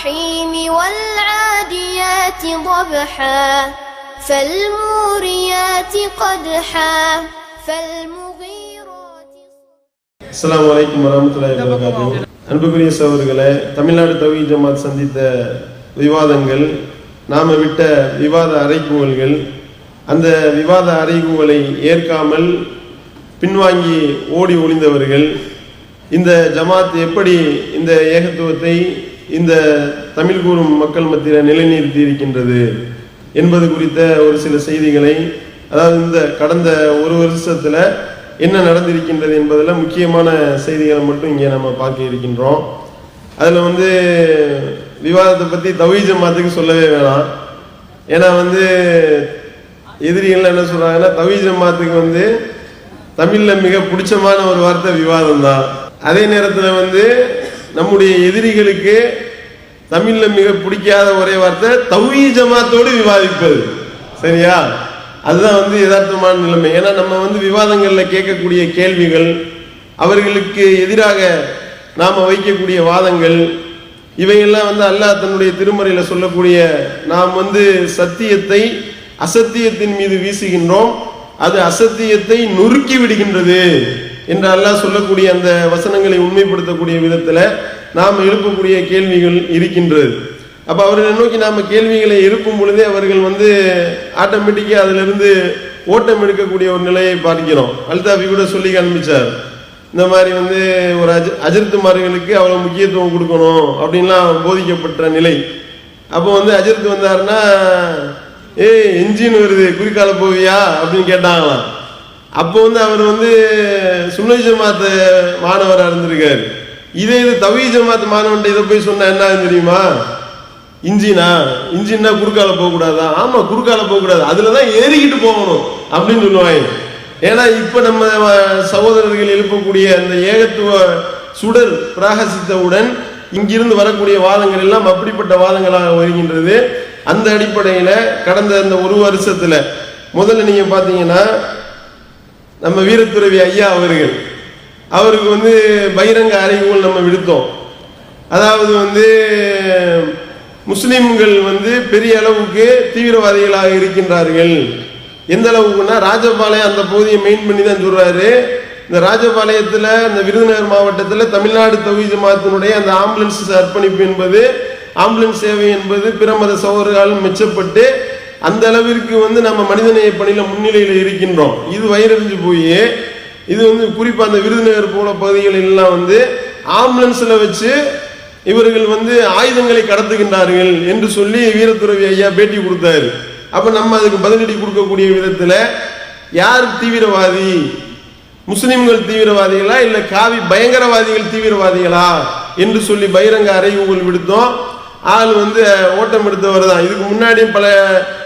الرحيم والعاديات ضبحا فالموريات قدحا فالمغيرات. அஸ்ஸலாமு அலைக்கும் வரஹ்மத்துல்லாஹி வபரகாத்துஹு. அன்புக்குரிய சகோதரர்களே, தமிழ்நாடு தௌஹீத் ஜமாத் சந்தித்த விவாதங்கள், நாம விட்ட விவாத அறைகூவல்கள், அந்த விவாத அறைகூவலை ஏற்காமல் பின்வாங்கி ஓடி ஒளிந்தவர்கள், இந்த ஜமாத் எப்படி இந்த ஏகத்துவத்தை இந்த தமிழ் கூறும் மக்கள் மத்தியில் நிலைநிறுத்தி இருக்கின்றது என்பது குறித்த ஒரு சில செய்திகளை, அதாவது இந்த கடந்த ஒரு வருஷத்துல என்ன நடந்திருக்கின்றது என்பதில் முக்கியமான செய்திகளை மட்டும் இங்கே நம்ம பார்க்க இருக்கின்றோம். அதில் விவாதத்தை பற்றி தௌஹீத் ஜமாத்துக்கு சொல்லவே வேணாம். ஏன்னா எதிரிகள் என்ன சொல்றாங்கன்னா, தௌஹீத் ஜமாத்துக்கு தமிழில் மிக பிடிச்சமான ஒரு வார்த்தை விவாதம் தான். அதே நேரத்தில் நம்முடைய எதிரிகளுக்கு தமிழில் மிக பிடிக்காத ஒரே வார்த்தை தௌஹீத் ஜமாத்தோடு விவாதிப்பது. சரியா? அதுதான் யதார்த்தமான நிலைமை. ஏன்னா நம்ம விவாதங்கள்ல கேட்கக்கூடிய கேள்விகள், அவர்களுக்கு எதிராக நாம வைக்கக்கூடிய வாதங்கள், இவையெல்லாம் அல்லாஹ் தன்னுடைய திருமறையில சொல்லக்கூடிய, நாம் சத்தியத்தை அசத்தியத்தின் மீது வீசுகின்றோம், அது அசத்தியத்தை நொறுக்கி விடுகின்றது என்று அல்லாஹ் சொல்லக்கூடிய அந்த வசனங்களை உண்மைப்படுத்தக்கூடிய விதத்துல நாம் எழுப்பக்கூடிய கேள்விகள் இருக்கின்றது. அப்ப அவர்களை நோக்கி நாம கேள்விகளை எழுப்பும் பொழுதே அவர்கள் ஆட்டோமேட்டிக்கா அதுல இருந்து ஓட்டம் எடுக்கக்கூடிய ஒரு நிலையை பார்க்கிறோம். அல்தாஃபி கூட சொல்லி காண்பிச்சார், இந்த மாதிரி ஒரு அஜர்த்துமார்களுக்கு அவ்வளவு முக்கியத்துவம் கொடுக்கணும் அப்படின்லாம் போதிக்கப்பட்ட நிலை. அப்போ அஜர்த்து வந்தாருன்னா, என்ஜின் வருது குறிக்கால போவியா அப்படின்னு கேட்டாங்களாம். அப்போ அவர் சுன்னத் ஜமாத் மாணவராக இருந்திருக்காரு. இது தௌஹீத் ஜமாத் மாணவன் இதை போய் சொன்னா என்ன தெரியுமா? இன்ஜினா குறுக்கால போக கூடாதா? ஆமா, குறுக்கால போக கூடாது, அதுலதான் ஏறிக்கிட்டு போகணும் அப்படின்னு சொல்லுவாங்க. ஏன்னா இப்ப நம்ம சகோதரர்கள் எழுப்பக்கூடிய அந்த ஏகத்துவ சுடர் பிரகாசித்தவுடன் இங்கிருந்து வரக்கூடிய வாதங்கள் எல்லாம் அப்படிப்பட்ட வாதங்களாக வருகின்றது. அந்த அடிப்படையில கடந்த அந்த ஒரு வருஷத்துல முதல்ல நீங்க பாத்தீங்கன்னா, நம்ம வீரத்துறவி ஐயா அவருக்கு பகிரங்க அறைகூவல் நம்ம விடுத்தோம். அதாவது முஸ்லிம்கள் பெரிய அளவுக்கு தீவிரவாதிகளாக இருக்கின்றார்கள். எந்த அளவுக்குன்னா, ராஜபாளையம் அந்த பகுதியை மெயின் பண்ணி தான் சொல்றாரு. இந்த ராஜபாளையத்துல, இந்த விருதுநகர் மாவட்டத்தில் தமிழ்நாடு தௌஹீத் ஜமாத்தினுடைய அந்த ஆம்புலன்ஸ் அர்ப்பணிப்பு என்பது, ஆம்புலன்ஸ் சேவை என்பது பிற மத சகோதரர்களால் மெச்சப்பட்டு அந்த அளவிற்கு நம்ம மனிதநேய பணியில முன்னிலையில இருக்கின்றோம். இது வயிறறிஞ்சு போய் இது குறிப்பா அந்த விருதுநகர் போல பகுதிகள் எல்லாம் ஆம்புலன்ஸ்ல வச்சு இவர்கள் ஆயுதங்களை கடத்துகின்றார்கள் என்று சொல்லி வீரத்துறவி ஐயா பேட்டி கொடுத்தாரு. அப்ப நம்ம அதுக்கு பதிலடி கொடுக்கக்கூடிய விதத்துல, யார் தீவிரவாதி? முஸ்லிம்கள் தீவிரவாதிகளா இல்ல காவி பயங்கரவாதிகள் தீவிரவாதிகளா என்று சொல்லி பகிரங்க அறைகூவல் விடுத்தோம். ஆள் ஓட்டம் எடுத்தவர் தான். இதுக்கு முன்னாடி பல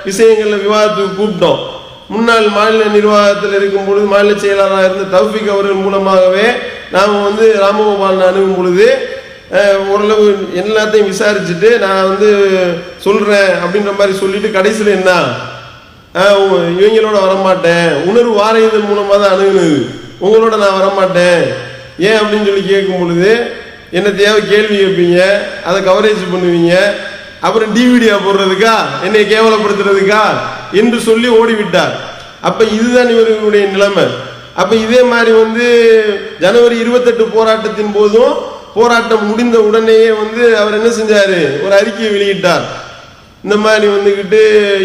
விஷயங்கள்ல விவாதத்துக்கு கூப்பிட்டோம். முன்னாள் மாநில நிர்வாகத்தில் இருக்கும் பொழுது மாநில செயலாளராக இருந்த தௌஃபிக் அவர்கள் மூலமாகவே நாம் ராமகோபாலன் அணுகும் பொழுது ஓரளவு எல்லாத்தையும் விசாரிச்சுட்டு நான் சொல்றேன் அப்படின்ற மாதிரி சொல்லிட்டு கடைசியில் என்ன, இவங்களோட வரமாட்டேன், உணர்வு வாரியதன் மூலமா தான் அணுகுனது, உங்களோட நான் வரமாட்டேன் ஏன் அப்படின்னு சொல்லி கேட்கும் பொழுது, என்ன தேவை கேள்வி கேட்பீங்க, அதை கவரேஜ் பண்ணுவீங்க, அப்புறம் டிவிடியா போடுறதுக்கா, என்னை கேவலப்படுத்துறதுக்கா என்று சொல்லி ஓடிவிட்டார். அப்ப இதுதான் இவர்களுடைய நிலைமை. அப்ப இதே மாதிரி ஜனவரி 28 போராட்டத்தின் போதும், போராட்டம் முடிந்த உடனேயே அவர் என்ன செஞ்சாரு, ஒரு அறிக்கையை வெளியிட்டார். இந்த மாதிரி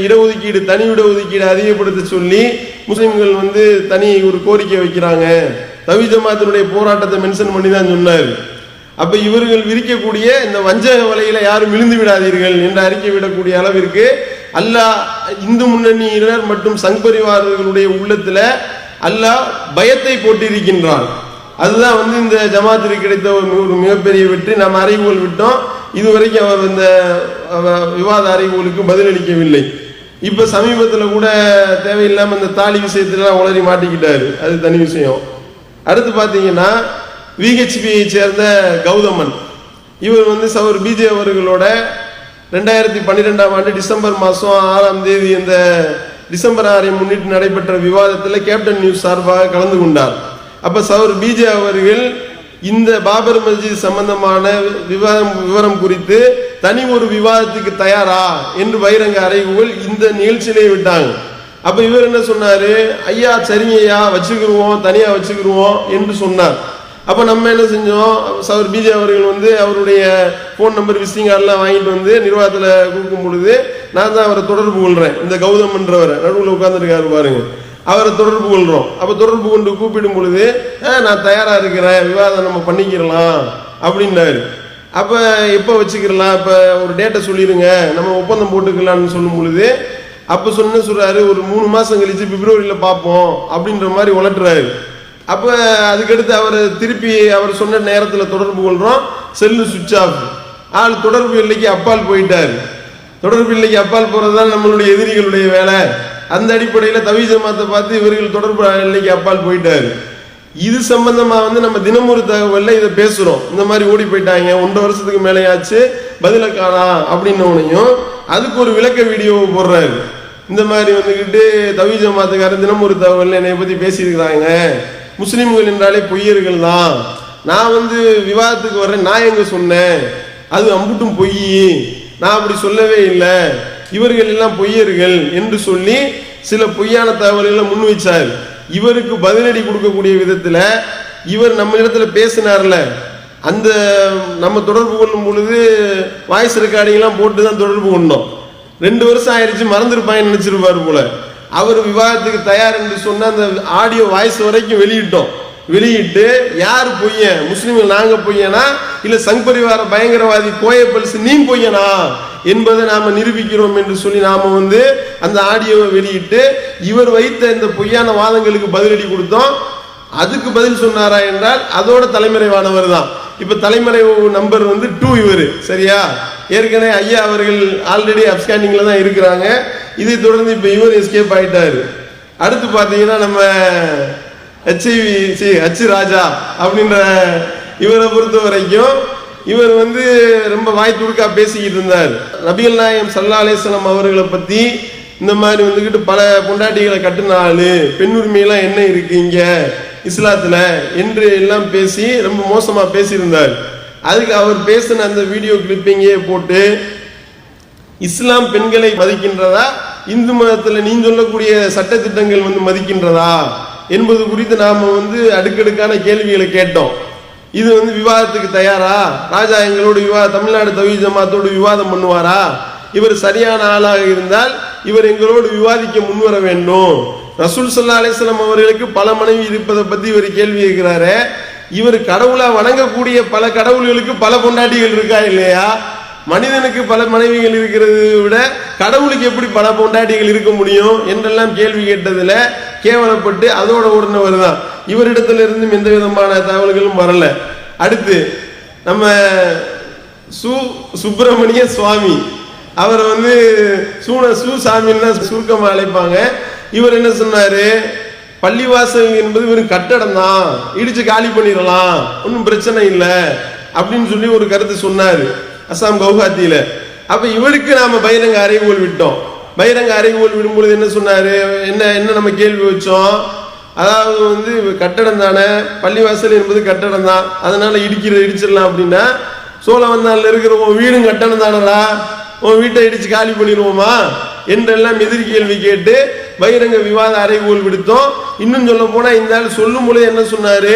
இடஒதுக்கீடு, தனி இடஒதுக்கீடு அதிகப்படுத்த சொல்லி முஸ்லிம்கள் தனி ஒரு கோரிக்கை வைக்கிறாங்க, தௌஹீத் ஜமாத்தினுடைய போராட்டத்தை மென்ஷன் பண்ணி தான் சொன்னார். அப்ப இவர்கள் விரிக்கக்கூடிய இந்த வஞ்சக வலையில யாரும் விழுந்து விடாதீர்கள் என்ற அறிக்கை விடக்கூடிய அளவிற்கு அல்லாஹ் இந்து முன்னணியினர் மற்றும் சங் பரிவாரர்களுடைய உள்ளத்துல அல்லாஹ் பயத்தை போட்டிருக்கின்றான். அதுதான் இந்த ஜமாத்திற்கு கிடைத்த ஒரு மிகப்பெரிய வெற்றி. நாம் அறைகூவல் விட்டோம், இதுவரைக்கும் அவர் இந்த விவாத அறைகூவலுக்கு பதிலளிக்கவில்லை. இப்ப சமீபத்தில் கூட தேவையில்லாம இந்த தாலி விஷயத்துல உளறி மாட்டிக்கிட்டாரு, அது தனி விஷயம். அடுத்து பாத்தீங்கன்னா, விஹெச்பியை சேர்ந்த கௌதமன், இவர் சவர் பிஜே அவர்களோட 2012ஆம் ஆண்டு டிசம்பர் மாதம் 6ஆம் தேதி இந்த டிசம்பர் 6ஐ முன்னிட்டு நடைபெற்ற விவாதத்தில் கேப்டன் நியூஸ் சார்பாக கலந்து கொண்டார். அப்ப சவர் பிஜே அவர்கள் இந்த பாபர் மஸ்ஜித் சம்பந்தமான விவரம் குறித்து தனி ஒரு விவாதத்துக்கு தயாரா என்று பகிரங்க அறைகூவல் இந்த நிகழ்ச்சியிலே விட்டாங்க. அப்ப இவர் என்ன சொன்னாரு, ஐயா சரிங்க ஐயா வச்சுக்கிருவோம், தனியா வச்சுக்கிருவோம் என்று சொன்னார். அப்ப நம்ம என்ன செஞ்சோம், சவர் பிஜே அவர்கள் வந்து அவருடைய போன் நம்பர் விசிட்டிங் கார்டெல்லாம் வாங்கிட்டு வந்து நிர்வாகத்துல கொடுக்கும் பொழுது நான் தான் அவரை தொடர்பு கொள்றேன். இந்த கௌதம் என்றவரை நடுவில் உட்கார்ந்துருக்காரு பாருங்க, அவரை தொடர்பு கொள்றோம். அப்ப தொடர்பு கொண்டு கூப்பிடும் பொழுது நான் தயாரா இருக்கிறேன், விவாதம் நம்ம பண்ணிக்கிறலாம் அப்படின்னாரு. அப்ப எப்ப வச்சுக்கலாம், இப்ப ஒரு டேட்டை சொல்லிடுங்க, நம்ம ஒப்பந்தம் போட்டுக்கலாம்னு சொல்லும் பொழுது அப்ப சொல்றாரு ஒரு 3 மாசம் கழிச்சு பிப்ரவரியில பார்ப்போம் அப்படின்ற மாதிரி உலட்டுறாரு. அப்ப அதுக்கடுத்து அவர் திருப்பி அவர் சொன்ன நேரத்தில் தொடர்பு கொள்றோம், செல்லு சுவிட்ச் ஆஃப், ஆள் தொடர்பு இல்லைக்கு அப்பால் போயிட்டாரு. தொடர்பு இல்லைக்கு அப்பால் போறதுதான் நம்மளுடைய எதிரிகளுடைய வேலை. அந்த அடிப்படையில் தவி ஜமாத்தை பார்த்து இவர்கள் தொடர்பு இல்லைக்கு அப்பால் போயிட்டாரு. இது சம்பந்தமா வந்து நம்ம தினமொரு தகவல்ல இதை பேசுறோம். இந்த மாதிரி ஓடி போயிட்டாங்க, 1.5 வருஷத்துக்கு மேலேயாச்சு பதில காணா அப்படின்னோனையும் அதுக்கு ஒரு விளக்க வீடியோவை போடுறாரு. இந்த மாதிரி வந்துகிட்டு தவி ஜமாத்துக்காரன் தினமொரு தகவல் என்னை பத்தி பேசியிருக்கிறாங்க, முஸ்லிம்கள் என்றாலே பொய்யர்கள் தான், நான் வந்து விவாதத்துக்கு வர்றேன், நான் எங்க சொன்னேன், அது அம்புட்டும் பொய், நான் அப்படி சொல்லவே இல்லை, இவர்கள் எல்லாம் பொய்யர்கள் என்று சொல்லி சில பொய்யான தகவல்களை முன் வச்சார். இவருக்கு பதிலடி கொடுக்கக்கூடிய விதத்துல இவர் நம்ம இடத்துல பேசினார்ல, அந்த நம்ம தொடர்பு கொள்ளும் பொழுது வாய்ஸ் ரெக்கார்டிங் எல்லாம் போட்டு தான் தொடர்பு கொண்டோம். 2 வருஷம் ஆயிடுச்சு, மறந்துருப்பாங்கன்னு நினைச்சிருப்பாரு போல. அவர் விவாதத்துக்கு தயார் என்று சொன்ன அந்த ஆடியோ வாய்ஸ் வரைக்கும் வெளியிட்டோம். வெளியிட்டு யார் பொய்யன், முஸ்லிம்கள் நாங்க பொய்யனா இல்ல சங் பரிவார பயங்கரவாதி கோயப்பல்ஸ் நீ பொய்யனா என்பதை நாம நிரூபிக்கிறோம் என்று சொல்லி நாம வந்து அந்த ஆடியோவை வெளியிட்டு இவர் வைத்த இந்த பொய்யான வாதங்களுக்கு பதிலடி கொடுத்தோம். அதுக்கு பதில் சொன்னாரா என்றால் அதோட தலைமறைவானவர் தான். இப்ப தலைமறை நம்பர் வந்து 2 இவரு, சரியா? ஏற்கனவே ஐயா அவர்கள் ஆல்ரெடி அப்ஸ்காண்டிங்ல தான் இருக்கிறாங்க. இதை தொடர்ந்து இப்ப இவர் எஸ்கேப் ஆயிட்டாரு. அடுத்து பாத்தீங்கன்னா நம்ம ஹச் ராஜா அப்படின்ற இவரை பொறுத்த வரைக்கும் இவர் வந்து ரொம்ப வாய் துடுக்கா பேசிக்கிட்டு இருந்தார். நபிகள் நாயகம் ஸல்லல்லாஹு அலைஹி வஸல்லம் அவர்களை பத்தி இந்த மாதிரி வந்துகிட்டு பல பொண்டாட்டிகளை கட்டுனாலு, பெண் உரிமையெல்லாம் என்ன இருக்கு இங்க இஸ்லாத்துல என்று எல்லாம் பேசி ரொம்ப மோசமா பேசியிருந்தார். அதுக்கு அவர் பேசின அந்த வீடியோ கிளிப்பிங்கே போட்டு இஸ்லாம் பெண்களை மதிக்கின்றதா, இந்து மதத்துல நீ சொல்லக்கூடிய சட்டத்திட்டங்கள் வந்து மதிக்கின்றதா என்பது குறித்து நாம வந்து அடுக்கடுக்கான கேள்விகளை கேட்டோம். இது வந்து விவாதத்துக்கு தயாரா, ராஜா எங்களோட தமிழ்நாடு தவ்ஹீத் ஜமாத்தோடு விவாதம் பண்ணுவாரா, இவர் சரியான ஆளாக இருந்தால் இவர் எங்களோடு விவாதிக்க முன்வர வேண்டும். ரசூல் ஸல்லல்லாஹு அலைஹி வஸல்லம் அவர்களுக்கு பல மனைவி இருப்பதை பத்தி இவர் கேள்வி கேட்கிறாரு. இவர் கடவுளா வணங்கக்கூடிய பல கடவுள்களுக்கு பல பொண்டாட்டிகள் இருக்கா இல்லையா? மனிதனுக்கு பல மனைவிகள் இருக்கிறது விட கடவுளுக்கு எப்படி பல பொண்டாட்டிகள் இருக்க முடியும் என்றெல்லாம் கேள்வி கேட்டதுல கேவலப்பட்டு அதோட ஓடுனவர் தான். இவரிடத்துல இருந்தும் எந்த விதமான தகவல்களும் வரல. அடுத்து நம்ம சுப்பிரமணிய சுவாமி, அவரை வந்து சாமின்னு சுருக்கமா அழைப்பாங்க. இவர் என்ன சொன்னாரு, பள்ளிவாசல் என்பது வெறும் கட்டடம் தான், இடிச்சு காலி பண்ணிடலாம், ஒன்றும் பிரச்சனை இல்லை அப்படின்னு சொல்லி ஒரு கருத்து சொன்னாரு அசாம் கவுஹாத்தியில. அப்ப இவருக்கு நாம பகிரங்க அறைகோல் விட்டோம். பகிரங்க அறைகோல் விடும்பொழுது என்ன சொன்னாரு, என்ன நம்ம கேள்வி வச்சோம், அதாவது வந்து கட்டடம் தானே, பள்ளிவாசல் என்பது கட்டடம் தான், அதனால இடிச்சிடலாம் அப்படின்னா சோழவந்தான்ல இருக்கிற உன் வீடும் கட்டணம் தானடா, உன் வீட்டை இடிச்சு காலி பண்ணிடுவோமா என்றெல்லாம் எதிர் கேள்வி கேட்டு பகிரங்க விவாத அறைகோல் விடுத்தோம். இன்னும் சொல்ல போனா இந்த ஆள் சொல்லும் பொழுது என்ன சொன்னாரு,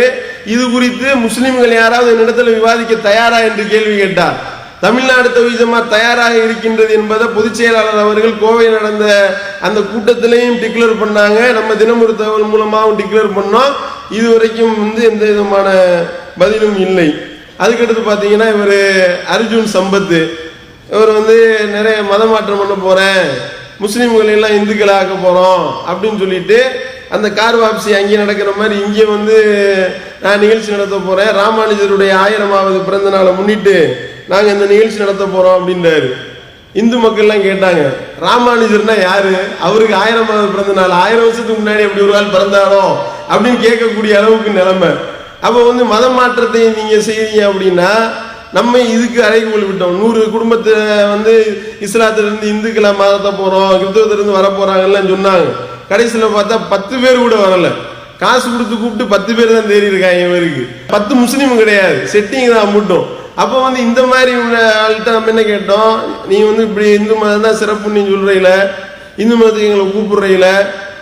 இது குறித்து முஸ்லிம்கள் யாராவது என்னிடத்துல விவாதிக்க தயாரா என்று கேள்வி கேட்டார். தமிழ்நாடு தவ்ஹீத் ஜமாத் தயாராக இருக்கின்றது என்பதை பொதுச் செயலாளர் அவர்கள் கோவையில் நடந்த அந்த கூட்டத்திலையும் டிக்ளேர் பண்ணாங்க, நம்ம தினமொரு தகவல் மூலமாகவும் டிக்ளேர் பண்ணோம். இதுவரைக்கும் வந்து எந்த விதமான பதிலும் இல்லை. அதுக்கடுத்து பார்த்தீங்கன்னா இவர் அர்ஜுன் சம்பத்து, இவர் வந்து நிறைய மதமாற்றம் பண்ண போறேன், முஸ்லீம்கள் எல்லாம் இந்துக்களை ஆக்க போறோம் அப்படின்னு சொல்லிட்டு அந்த கார் வாப்சி அங்கே நடக்கிற மாதிரி இங்கே வந்து நான் நிகழ்ச்சி நடத்த போறேன், ராமானுஜருடைய 1000வது பிறந்த நாளை முன்னிட்டு நாங்க இந்த நிகழ்ச்சி நடத்த போறோம் அப்படின்றாரு. இந்து மக்கள்லாம் கேட்டாங்க, ராமானுஜர்னா யாரு, அவருக்கு 1000வது பிறந்த நாள், 1000 வருஷத்துக்கு முன்னாடி எப்படி ஒரு ஆள் பிறந்தாரோ அப்படின்னு கேட்கக்கூடிய அளவுக்கு நிலைமை. அப்ப வந்து மத மாற்றத்தை நீங்க செய்றீங்க அப்படின்னா நம்ம இதுக்கு அறைகோல் விட்டோம். 100 குடும்பத்தை வந்து இஸ்லாத்திலிருந்து இந்துக்களை மாத்த போறோம், கிறிஸ்தவத்திலிருந்து வர போறாங்கலாம் சொன்னாங்க. கடைசியில் பார்த்தா 10 பேர் கூட வரல. காசு கொடுத்து கூப்பிட்டு 10 பேர் தான் தேறி இருக்காங்க. இவருக்கு 10 முஸ்லீம் கிடையாது, செட்டிங் தான் மட்டும். அப்போ வந்து இந்த மாதிரி ஆள்கிட்ட நம்ம என்ன கேட்டோம், நீ வந்து இப்படி இந்து மதம் தான் சிறப்பு நீ சொல்றீல, இந்து மதத்துக்கு எங்களை கூப்பிடுறீல,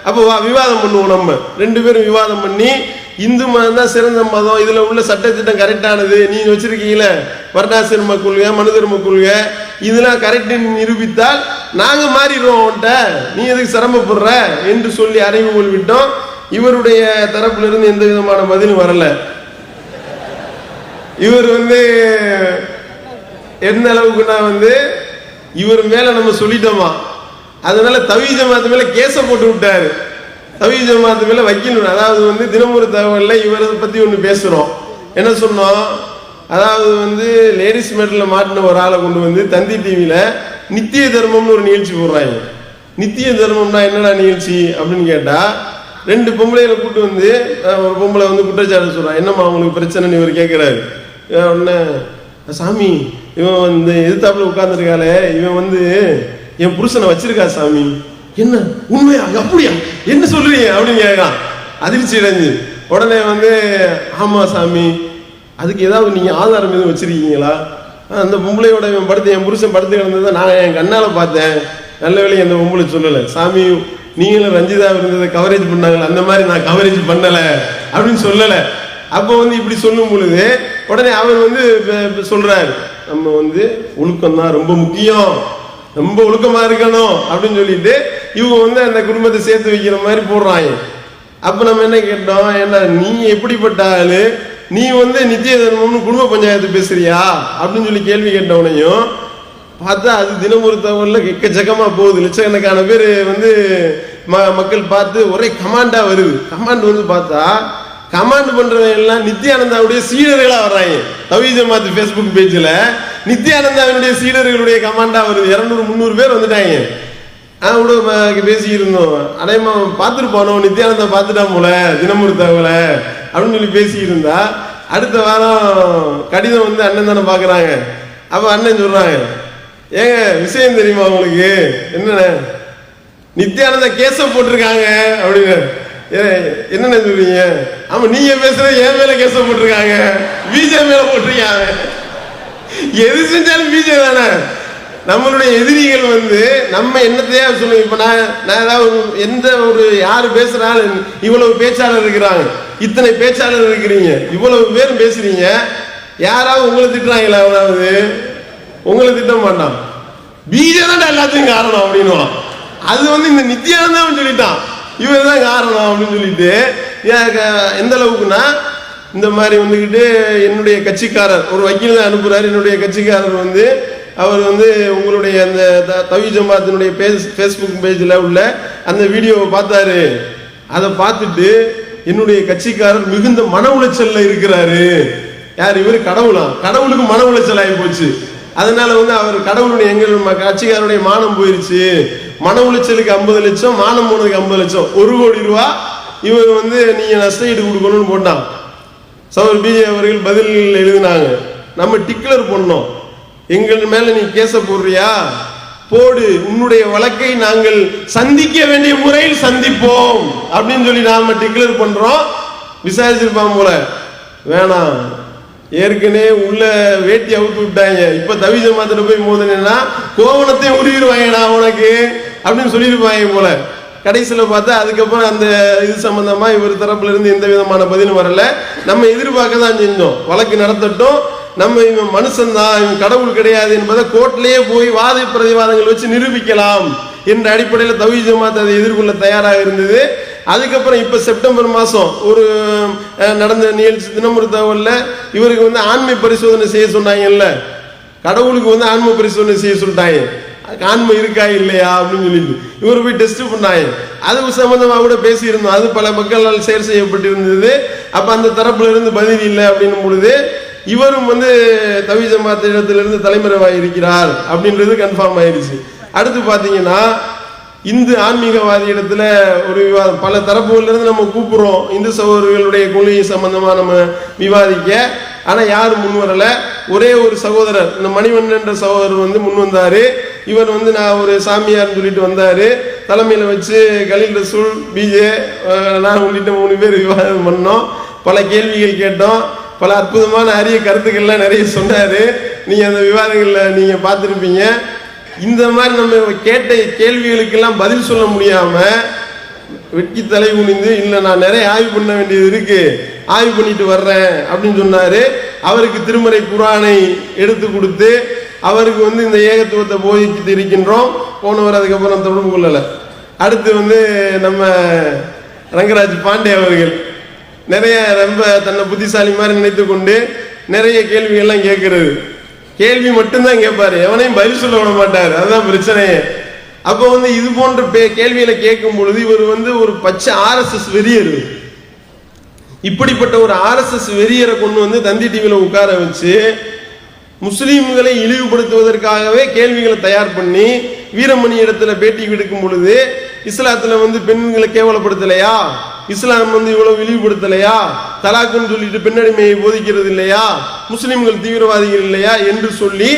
அப்போ விவாதம் பண்ணுவோம். நம்ம 2 பேரும் விவாதம் பண்ணி இந்து மதம் தான் சிறந்த மதம், இதுல உள்ள சட்டத்திட்டம் கரெக்டானது, நீ வச்சிருக்கீங்கள வர்ணாசிரம கொள்கை, மனு தர்ம கொள்கை, இதெல்லாம் கரெக்ட் நிரூபித்தால் நாங்க மாறிடுவோம் உன்ட்ட, நீ எதுக்கு சிரமப்படுற என்று சொல்லி அறிவுகள் விட்டோம். இவருடைய தரப்புல இருந்து எந்த விதமான பதிலும் வரல. இவர் வந்து எந்த அளவுக்குன்னா வந்து இவர் மேல நம்ம சொல்லிட்டோமா, அதனால தவ்ஹீத் ஜமாத் மேல கேஸ போட்டு விட்டாரு. தவ்ஹீத் ஜமாத் மேல வக்கீல், அதாவது வந்து தினமொரு தகவல்ல இவரை பத்தி ஒண்ணு பேசுறோம். என்ன சொன்னோம், அதாவது வந்து லேடிஸ் மேட்டர்ல மாட்டின ஒரு ஆளை கொண்டு வந்து தந்தி டிவியில நித்திய தர்மம்னு ஒரு நிகழ்ச்சி போடுறாங்க. நித்திய தர்மம்னா என்னடா நிகழ்ச்சி அப்படின்னு கேட்டா, 2 பொம்பளைகளை கூட்டு வந்து ஒரு பொம்பளை வந்து குற்றச்சாட்டு சொல்றான். என்னம்மா அவங்களுக்கு பிரச்சனைன்னு இவர் கேட்கிறாரு. உடனே சாமி இவன் வந்து எதிர்த்தாப்புல உட்கார்ந்துருக்காளே, இவன் வந்து என் புருஷனை வச்சிருக்கா சாமி. என்ன உண்மையா, அப்படியா, என்ன சொல்றீங்க அப்படின்னு கேட்கான். அதிர்ச்சி அடைஞ்சு உடனே வந்து ஆமா சாமி, அதுக்கு ஏதாவது நீங்க ஆதாரம் எதுவும் வச்சிருக்கீங்களா? அந்த பொம்பளையோட இவன் படுத்து, என் புருஷன் படுத்து கிடந்ததை நான் என் கண்ணால பார்த்தேன், நல்ல வேலையை அந்த பொம்பளை சொல்லலை. சாமி நீங்களும் ரஞ்சிதா இருந்ததை கவரேஜ் பண்ணாங்களா, அந்த மாதிரி நான் கவரேஜ் பண்ணல அப்படின்னு சொல்லலை. அப்போ வந்து இப்படி சொல்லும் பொழுது உடனே அவர் வந்து சொல்றாரு, நம்ம வந்து ஒழுக்கம் தான் ரொம்ப முக்கியம், ரொம்ப ஒழுக்கமா இருக்கணும் அப்படின்னு சொல்லிட்டு இவங்க வந்து அந்த குடும்பத்தை சேர்த்து வைக்கிற மாதிரி போடுறாங்க. அப்ப நம்ம என்ன கேட்டோம், என்ன நீ எப்படிப்பட்ட ஆளு, நீ வந்து நித்திய தர்மம்னு குடும்ப பஞ்சாயத்து பேசுறியா அப்படின்னு சொல்லி கேள்வி கேட்டவனையும் பார்த்தா அது தினமொரு தகவல்ல எக்கச்சக்கமா போகுது. லட்சக்கணக்கான பேர் வந்து மக்கள் பார்த்து ஒரே கமாண்டா வருது. கமாண்ட் வந்து பார்த்தா கமாண்ட் பண்றவங்க எல்லாம் நித்யானந்தாவுடைய சீடர்களா வர்றாங்க. தவ்ஹீத் ஜமாத் ஃபேஸ்புக் பேஜ்ல நித்யானந்தாவினுடைய சீடர்களுடைய கமாண்டா வருது. 200-300 பேர் வந்துட்டாங்க. கூட பேசி இருந்தோம், அடையமா பார்த்துருப்பானோ, நித்யானந்தா பார்த்துட்டா போல தினமொரு தகவலை அப்படின்னு சொல்லி பேசி இருந்தா, அடுத்த வாரம் கடிதம் வந்து அண்ணன் தானே பாக்குறாங்க. அப்ப அண்ணன் சொல்றாங்க, ஏங்க விஷயம் தெரியுமா உங்களுக்கு, என்ன நித்யானந்தா கேஸ போட்டிருக்காங்க அப்படின்னு. என்னென்ன சொல்றீங்க? ஆமா நீங்க பேசுற என் மேல கேஸ போட்டிருக்காங்க, பிஜே மேல போட்டிருக்காங்க. எது செஞ்சாலும் பிஜே தானே. நம்மளுடைய எதிரிகள் வந்து நம்ம என்னத்தையா சொல்லுங்க. இப்ப நான் ஏதாவது எந்த ஒரு யாரு பேசுறாலும் இவ்வளவு பேச்சாளர் இருக்கிறாங்க, இத்தனை பேச்சாளர் இருக்கிறீங்க, இவ்வளவு பேரும் பேசுறீங்க, யாராவது உங்களை திட்டுறாங்களா? அவனாவது உங்களை திட்ட மாட்டான், பிஜே தான் எல்லாத்தையும் காரணம் அப்படின்னு. அது வந்து இந்த நித்யானந்தா சொல்லிட்டான், இவர் தான் காரணம் அப்படின்னு சொல்லிட்டு. எந்த அளவுக்குன்னா இந்த மாதிரி வந்துக்கிட்டு என்னுடைய கட்சிக்காரர் ஒரு வக்கீல் தான் அனுப்புறாரு. என்னுடைய கட்சிக்காரர் வந்து அவர் வந்து உங்களுடைய அந்த தவ்ஹீத் ஜமாத்தினுடைய ஃபேஸ்புக் பேஜில் உள்ள அந்த வீடியோவை பார்த்தாரு. அதை பார்த்துட்டு என்னுடைய கட்சிக்காரர் மிகுந்த மன உளைச்சல்ல இருக்கிறாரு. யார் இவர்? கடவுளா? கடவுளுக்கு மன உளைச்சல் ஆகி போச்சு. அதனால வந்து அவர் கடவுளுடைய எங்கள் கட்சிக்காரருடைய மானம் போயிருச்சு, மன உளைச்சலுக்கு 50 லட்சம், மானம் போனதுக்கு 50 லட்சம், 1 கோடி ரூபா இவர் வந்து நீங்க நஷ்டஈடு கொடுக்கணும்னு போட்டான். சௌர் பிஜே அவர்கள் பதில் எழுதினாங்க, நம்ம டிக்ளர் பண்ணோம், எங்கள் மேல நீ கேச போடுறியா போடு, உன்னுடைய வழக்கை நாங்கள் சந்திக்க வேண்டிய முறையில் சந்திப்போம் அப்படின்னு சொல்லி நாம டிக்ளர் பண்றோம். விசாரிச்சிருப்பான் போல, வேணாம் ஏற்கனவே உள்ள வேட்டி அவுத்து விட்டாங்க, இப்ப தவ்ஹீத் ஜமாத்துல போய் மோதினா கோவணத்தையும் உருவிடுவாங்கடா உனக்கு அப்படின்னு சொல்லியிருப்பாங்க போல. கடைசியில பார்த்தா அதுக்கப்புறம் அந்த இது சம்பந்தமா இவர் தரப்புல இருந்து எந்த விதமான பதிலும் வரல. நம்ம எதிர்பார்க்க தான் செஞ்சோம், வழக்கு நடத்தட்டும், நம்ம இவன் மனுஷன் தான், இவன் கடவுள் கிடையாது என்பதை கோர்ட்லயே போய் வாத பிரதிவாதங்கள் வச்சு நிரூபிக்கலாம் என்ற அடிப்படையில் தவ்ஹீத் ஜமாத் அதை எதிர்கொள்ள தயாராக இருந்தது. அதுக்கப்புறம் இப்ப செப்டம்பர் மாசம் ஒரு நடந்த நிகழ்ச்சி தினமொரு தகவல்ல இவருக்கு வந்து ஆன்மீக பரிசோதனை செய்ய சொன்னாங்கல்ல, கடவுளுக்கு வந்து ஆன்ம பரிசோதனை செய்ய சொல்லிட்டாங்க, ஆன்மை இருக்கா இல்லையா அப்படின்னு சொல்லிட்டு இவர் போய் டெஸ்ட் பண்ணாங்க. அது சம்பந்தமா கூட பேசியிருந்தோம், அது பல மக்களால் ஷேர் செய்யப்பட்டிருந்தது. அப்ப அந்த தரப்புல இருந்து பதில் இல்லை அப்படின்னும் பொழுது இவரும் வந்து தவ்ஹீத் ஜமாத் இடத்திலிருந்து தலைமறைவாக இருக்கிறார் அப்படின்றது கன்ஃபார்ம் ஆயிருச்சு. அடுத்து பாத்தீங்கன்னா இந்து ஆன்மீகவாதி இடத்துல ஒரு விவாதம், பல தரப்புல இருந்து நம்ம கூப்பிடுறோம் இந்து சகோதரர்களுடைய கொள்கை சம்பந்தமா நம்ம விவாதிக்க, ஆனா யாரும் முன் வரல. ஒரே ஒரு சகோதரர், இந்த மணிவண்ணன் என்ற சகோதரர் வந்து முன் வந்தாரு. இவர் வந்து நான் ஒரு சாமியார்னு சொல்லிட்டு வந்தாரு. தலைமையில வச்சு கலீல் ரசூல், பிஜே, நான் உள்ளிட்ட 3 பேர் விவாதம் பண்ணோம், பல கேள்விகள் கேட்டோம். பல அற்புதமான அரிய கருத்துக்கள்லாம் நிறைய சொன்னாரு. நீங்க அந்த விவாதங்கள்ல நீங்க பார்த்துருப்பீங்க. இந்த மாதிரி நம்ம கேட்ட கேள்விகளுக்கெல்லாம் பதில் சொல்ல முடியாம வெட்கி தலை குனிந்து இல்லை நான் நிறைய ஆய்வு பண்ண வேண்டியது இருக்கு, ஆய்வு பண்ணிட்டு வர்றேன் அப்படின்னு சொன்னாரு. அவருக்கு திருமறை குர்ஆனை எடுத்து கொடுத்து அவருக்கு வந்து இந்த ஏகத்துவத்தை போதிக்கிட்டு இருக்கின்றோம். போனவர் அதுக்கப்புறம் தொடர்பு கொள்ளலை. அடுத்து வந்து நம்ம ரங்கராஜ் பாண்டே அவர்கள் நிறைய ரொம்ப தன்னை புத்திசாலி மாதிரி நினைத்து கொண்டு நிறைய கேள்விகள்லாம் கேட்கறது. கேள்வி மட்டும்தான் கேட்பாரு, எவனையும் பதில் சொல்ல விட மாட்டாரு. அதுதான் பிரச்சனையே. அப்போ வந்து இது போன்ற கேள்விகளை கேட்கும் பொழுது இவர் வந்து ஒரு பச்சை ஆர்எஸ்எஸ் வெறியர். இப்படிப்பட்ட ஒரு ஆர்எஸ்எஸ் வெறியரை கொண்டு வந்து தந்தி டிவியில உட்கார வச்சு முஸ்லீம்களை இழிவுபடுத்துவதற்காகவே கேள்விகளை தயார் பண்ணி வீரமணி இடத்துல பேட்டி எடுக்கும் பொழுது இஸ்லாத்துல வந்து பெண்களை கேவலப்படுத்தலையா, இஸ்லாம் வந்து இவ்வளவு இழிவுபடுத்தலையா, தலாக்குன்னு சொல்லிட்டு பெண்ணடிமையை போதிக்கிறது இல்லையா, முஸ்லிம்கள் தீவிரவாதிகள் இல்லையா என்று சொல்லி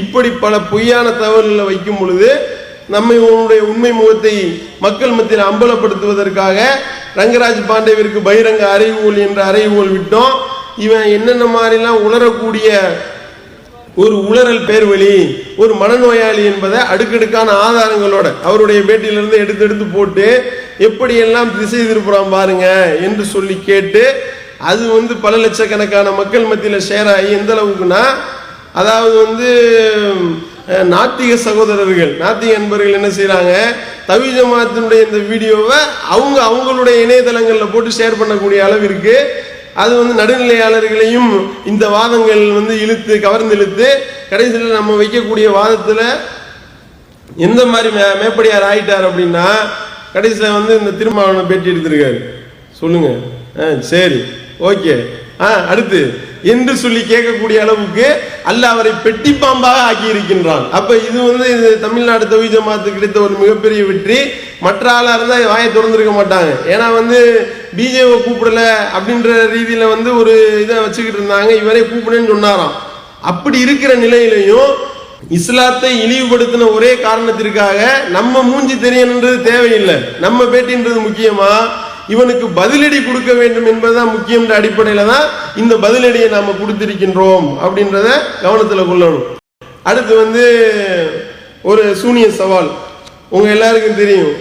இப்படி பல பொய்யான தகவல்களை வைக்கும் பொழுது நம்மை உண்மை முகத்தை மக்கள் மத்தியில் அம்பலப்படுத்துவதற்காக ரங்கராஜ் பாண்டேவிற்கு பகிரங்க அறிவுகோள் என்ற அறிவுகோள் விட்டோம். இவன் என்னென்ன மாதிரிலாம் உளரக்கூடிய ஒரு உளறல் பேர்வழி, ஒரு மனநோயாளி என்பதை அடுக்கடுக்கான ஆதாரங்களோட அவருடைய பேட்டியிலிருந்து எடுத்து போட்டு எப்படியெல்லாம் திசை திருப்புறான் பாருங்க என்று சொல்லி கேட்டு அது வந்து பல லட்சக்கணக்கான மக்கள் மத்தியில் ஷேர் ஆகி எந்த அளவுக்குன்னா, அதாவது வந்து நாத்திக சகோதரர்கள் நாத்திக நண்பர்கள் என்ன செய்யறாங்க, தவி ஜமாத்தினுடைய இந்த வீடியோவை அவங்களுடைய இணையதளங்களில் போட்டு ஷேர் பண்ணக்கூடிய அளவிற்கு அது வந்து நடுநிலையாளர்களையும் இந்த வாதங்கள் வந்து கவர்ந்து இழுத்து கடைசியில் நம்ம வைக்கக்கூடிய வாதத்தில் எந்த மாதிரி மேப்படியார் ஆயிட்டார் அப்படின்னா, கடைசியில் வந்து இந்த திருமாவளவனை பேட்டி எடுத்திருக்காரு. சொல்லுங்க, சரி, ஓகே, அடுத்து என்று சொல்லி கேட்கக்கூடிய அளவுக்கு அல்லாஹ் அவரை பெட்டி பாம்பாக ஆக்கி இருக்கின்றான். அப்ப இது வந்து தமிழ்நாடு தவி ஜமாத்து கிடைத்த ஒரு மிகப்பெரிய வெற்றி. மற்ற ஆளா இருந்தா வாயை திறந்திருக்க மாட்டாங்க. ஏன்னா வந்து பிஜேபி கூப்பிடல அப்படின்ற ரீதியில வந்து ஒரு இதை வச்சுக்கிட்டு இருந்தாங்க. இவரே கூப்பிடுன்னு சொன்னாராம். அப்படி இருக்கிற நிலையிலையும் இஸ்லாத்தை இழிவுபடுத்தின ஒரே காரணத்திற்காக நம்ம மூஞ்சி தெரியணுன்றது தேவையில்லை, நம்ம பேட்டின்றது முக்கியமா, இவனுக்கு பதிலடி கொடுக்க வேண்டும் என்பதுதான் முக்கியம். அடிப்படையில தான் இந்த பதிலடியை நாம கொடுத்திருக்கின்றோம் அப்படின்றத கவனத்தில் கொள்ளணும். அடுத்து வந்து ஒரு சூனிய சவால். உங்க எல்லாருக்கும் தெரியும்,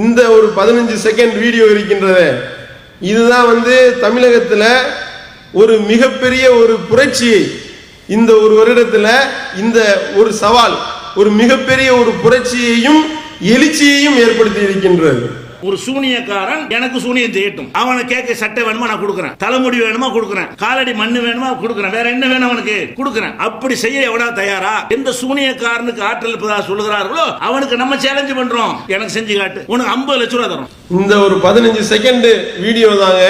இந்த ஒரு 15 செகண்ட் வீடியோ இருக்கின்றத, இதுதான் வந்து தமிழகத்துல ஒரு மிகப்பெரிய ஒரு புரட்சியை, இந்த ஒரு வருடத்துல இந்த ஒரு சவால் ஒரு மிகப்பெரிய ஒரு புரட்சியையும் எழுச்சியையும் ஏற்படுத்தி இருக்கின்றது. ஒரு சூனியக்காரன் எனக்கு சூனியம் செய்யட்டும், அவனை கேட்க சட்டை வேணுமா நான் கொடுக்குறேன், தலைமுடி வேணுமா கொடுக்குறேன், காலடி மண்ணு வேணுமா கொடுக்குறேன், வேற என்ன வேணும் அவனுக்கு கொடுக்குறேன். அப்படி செய்ய எவனா தயாரா? எந்த சூனியக்காரனுக்கு ஆற்றல் சொல்லுகிறார்களோ அவனுக்கு நம்ம சேலஞ்சு பண்றோம், எனக்கு செஞ்சு காட்டு, உனக்கு 50 லட்சம் ரூபாய் தரும். இந்த ஒரு 15 செகண்ட் வீடியோ தாங்க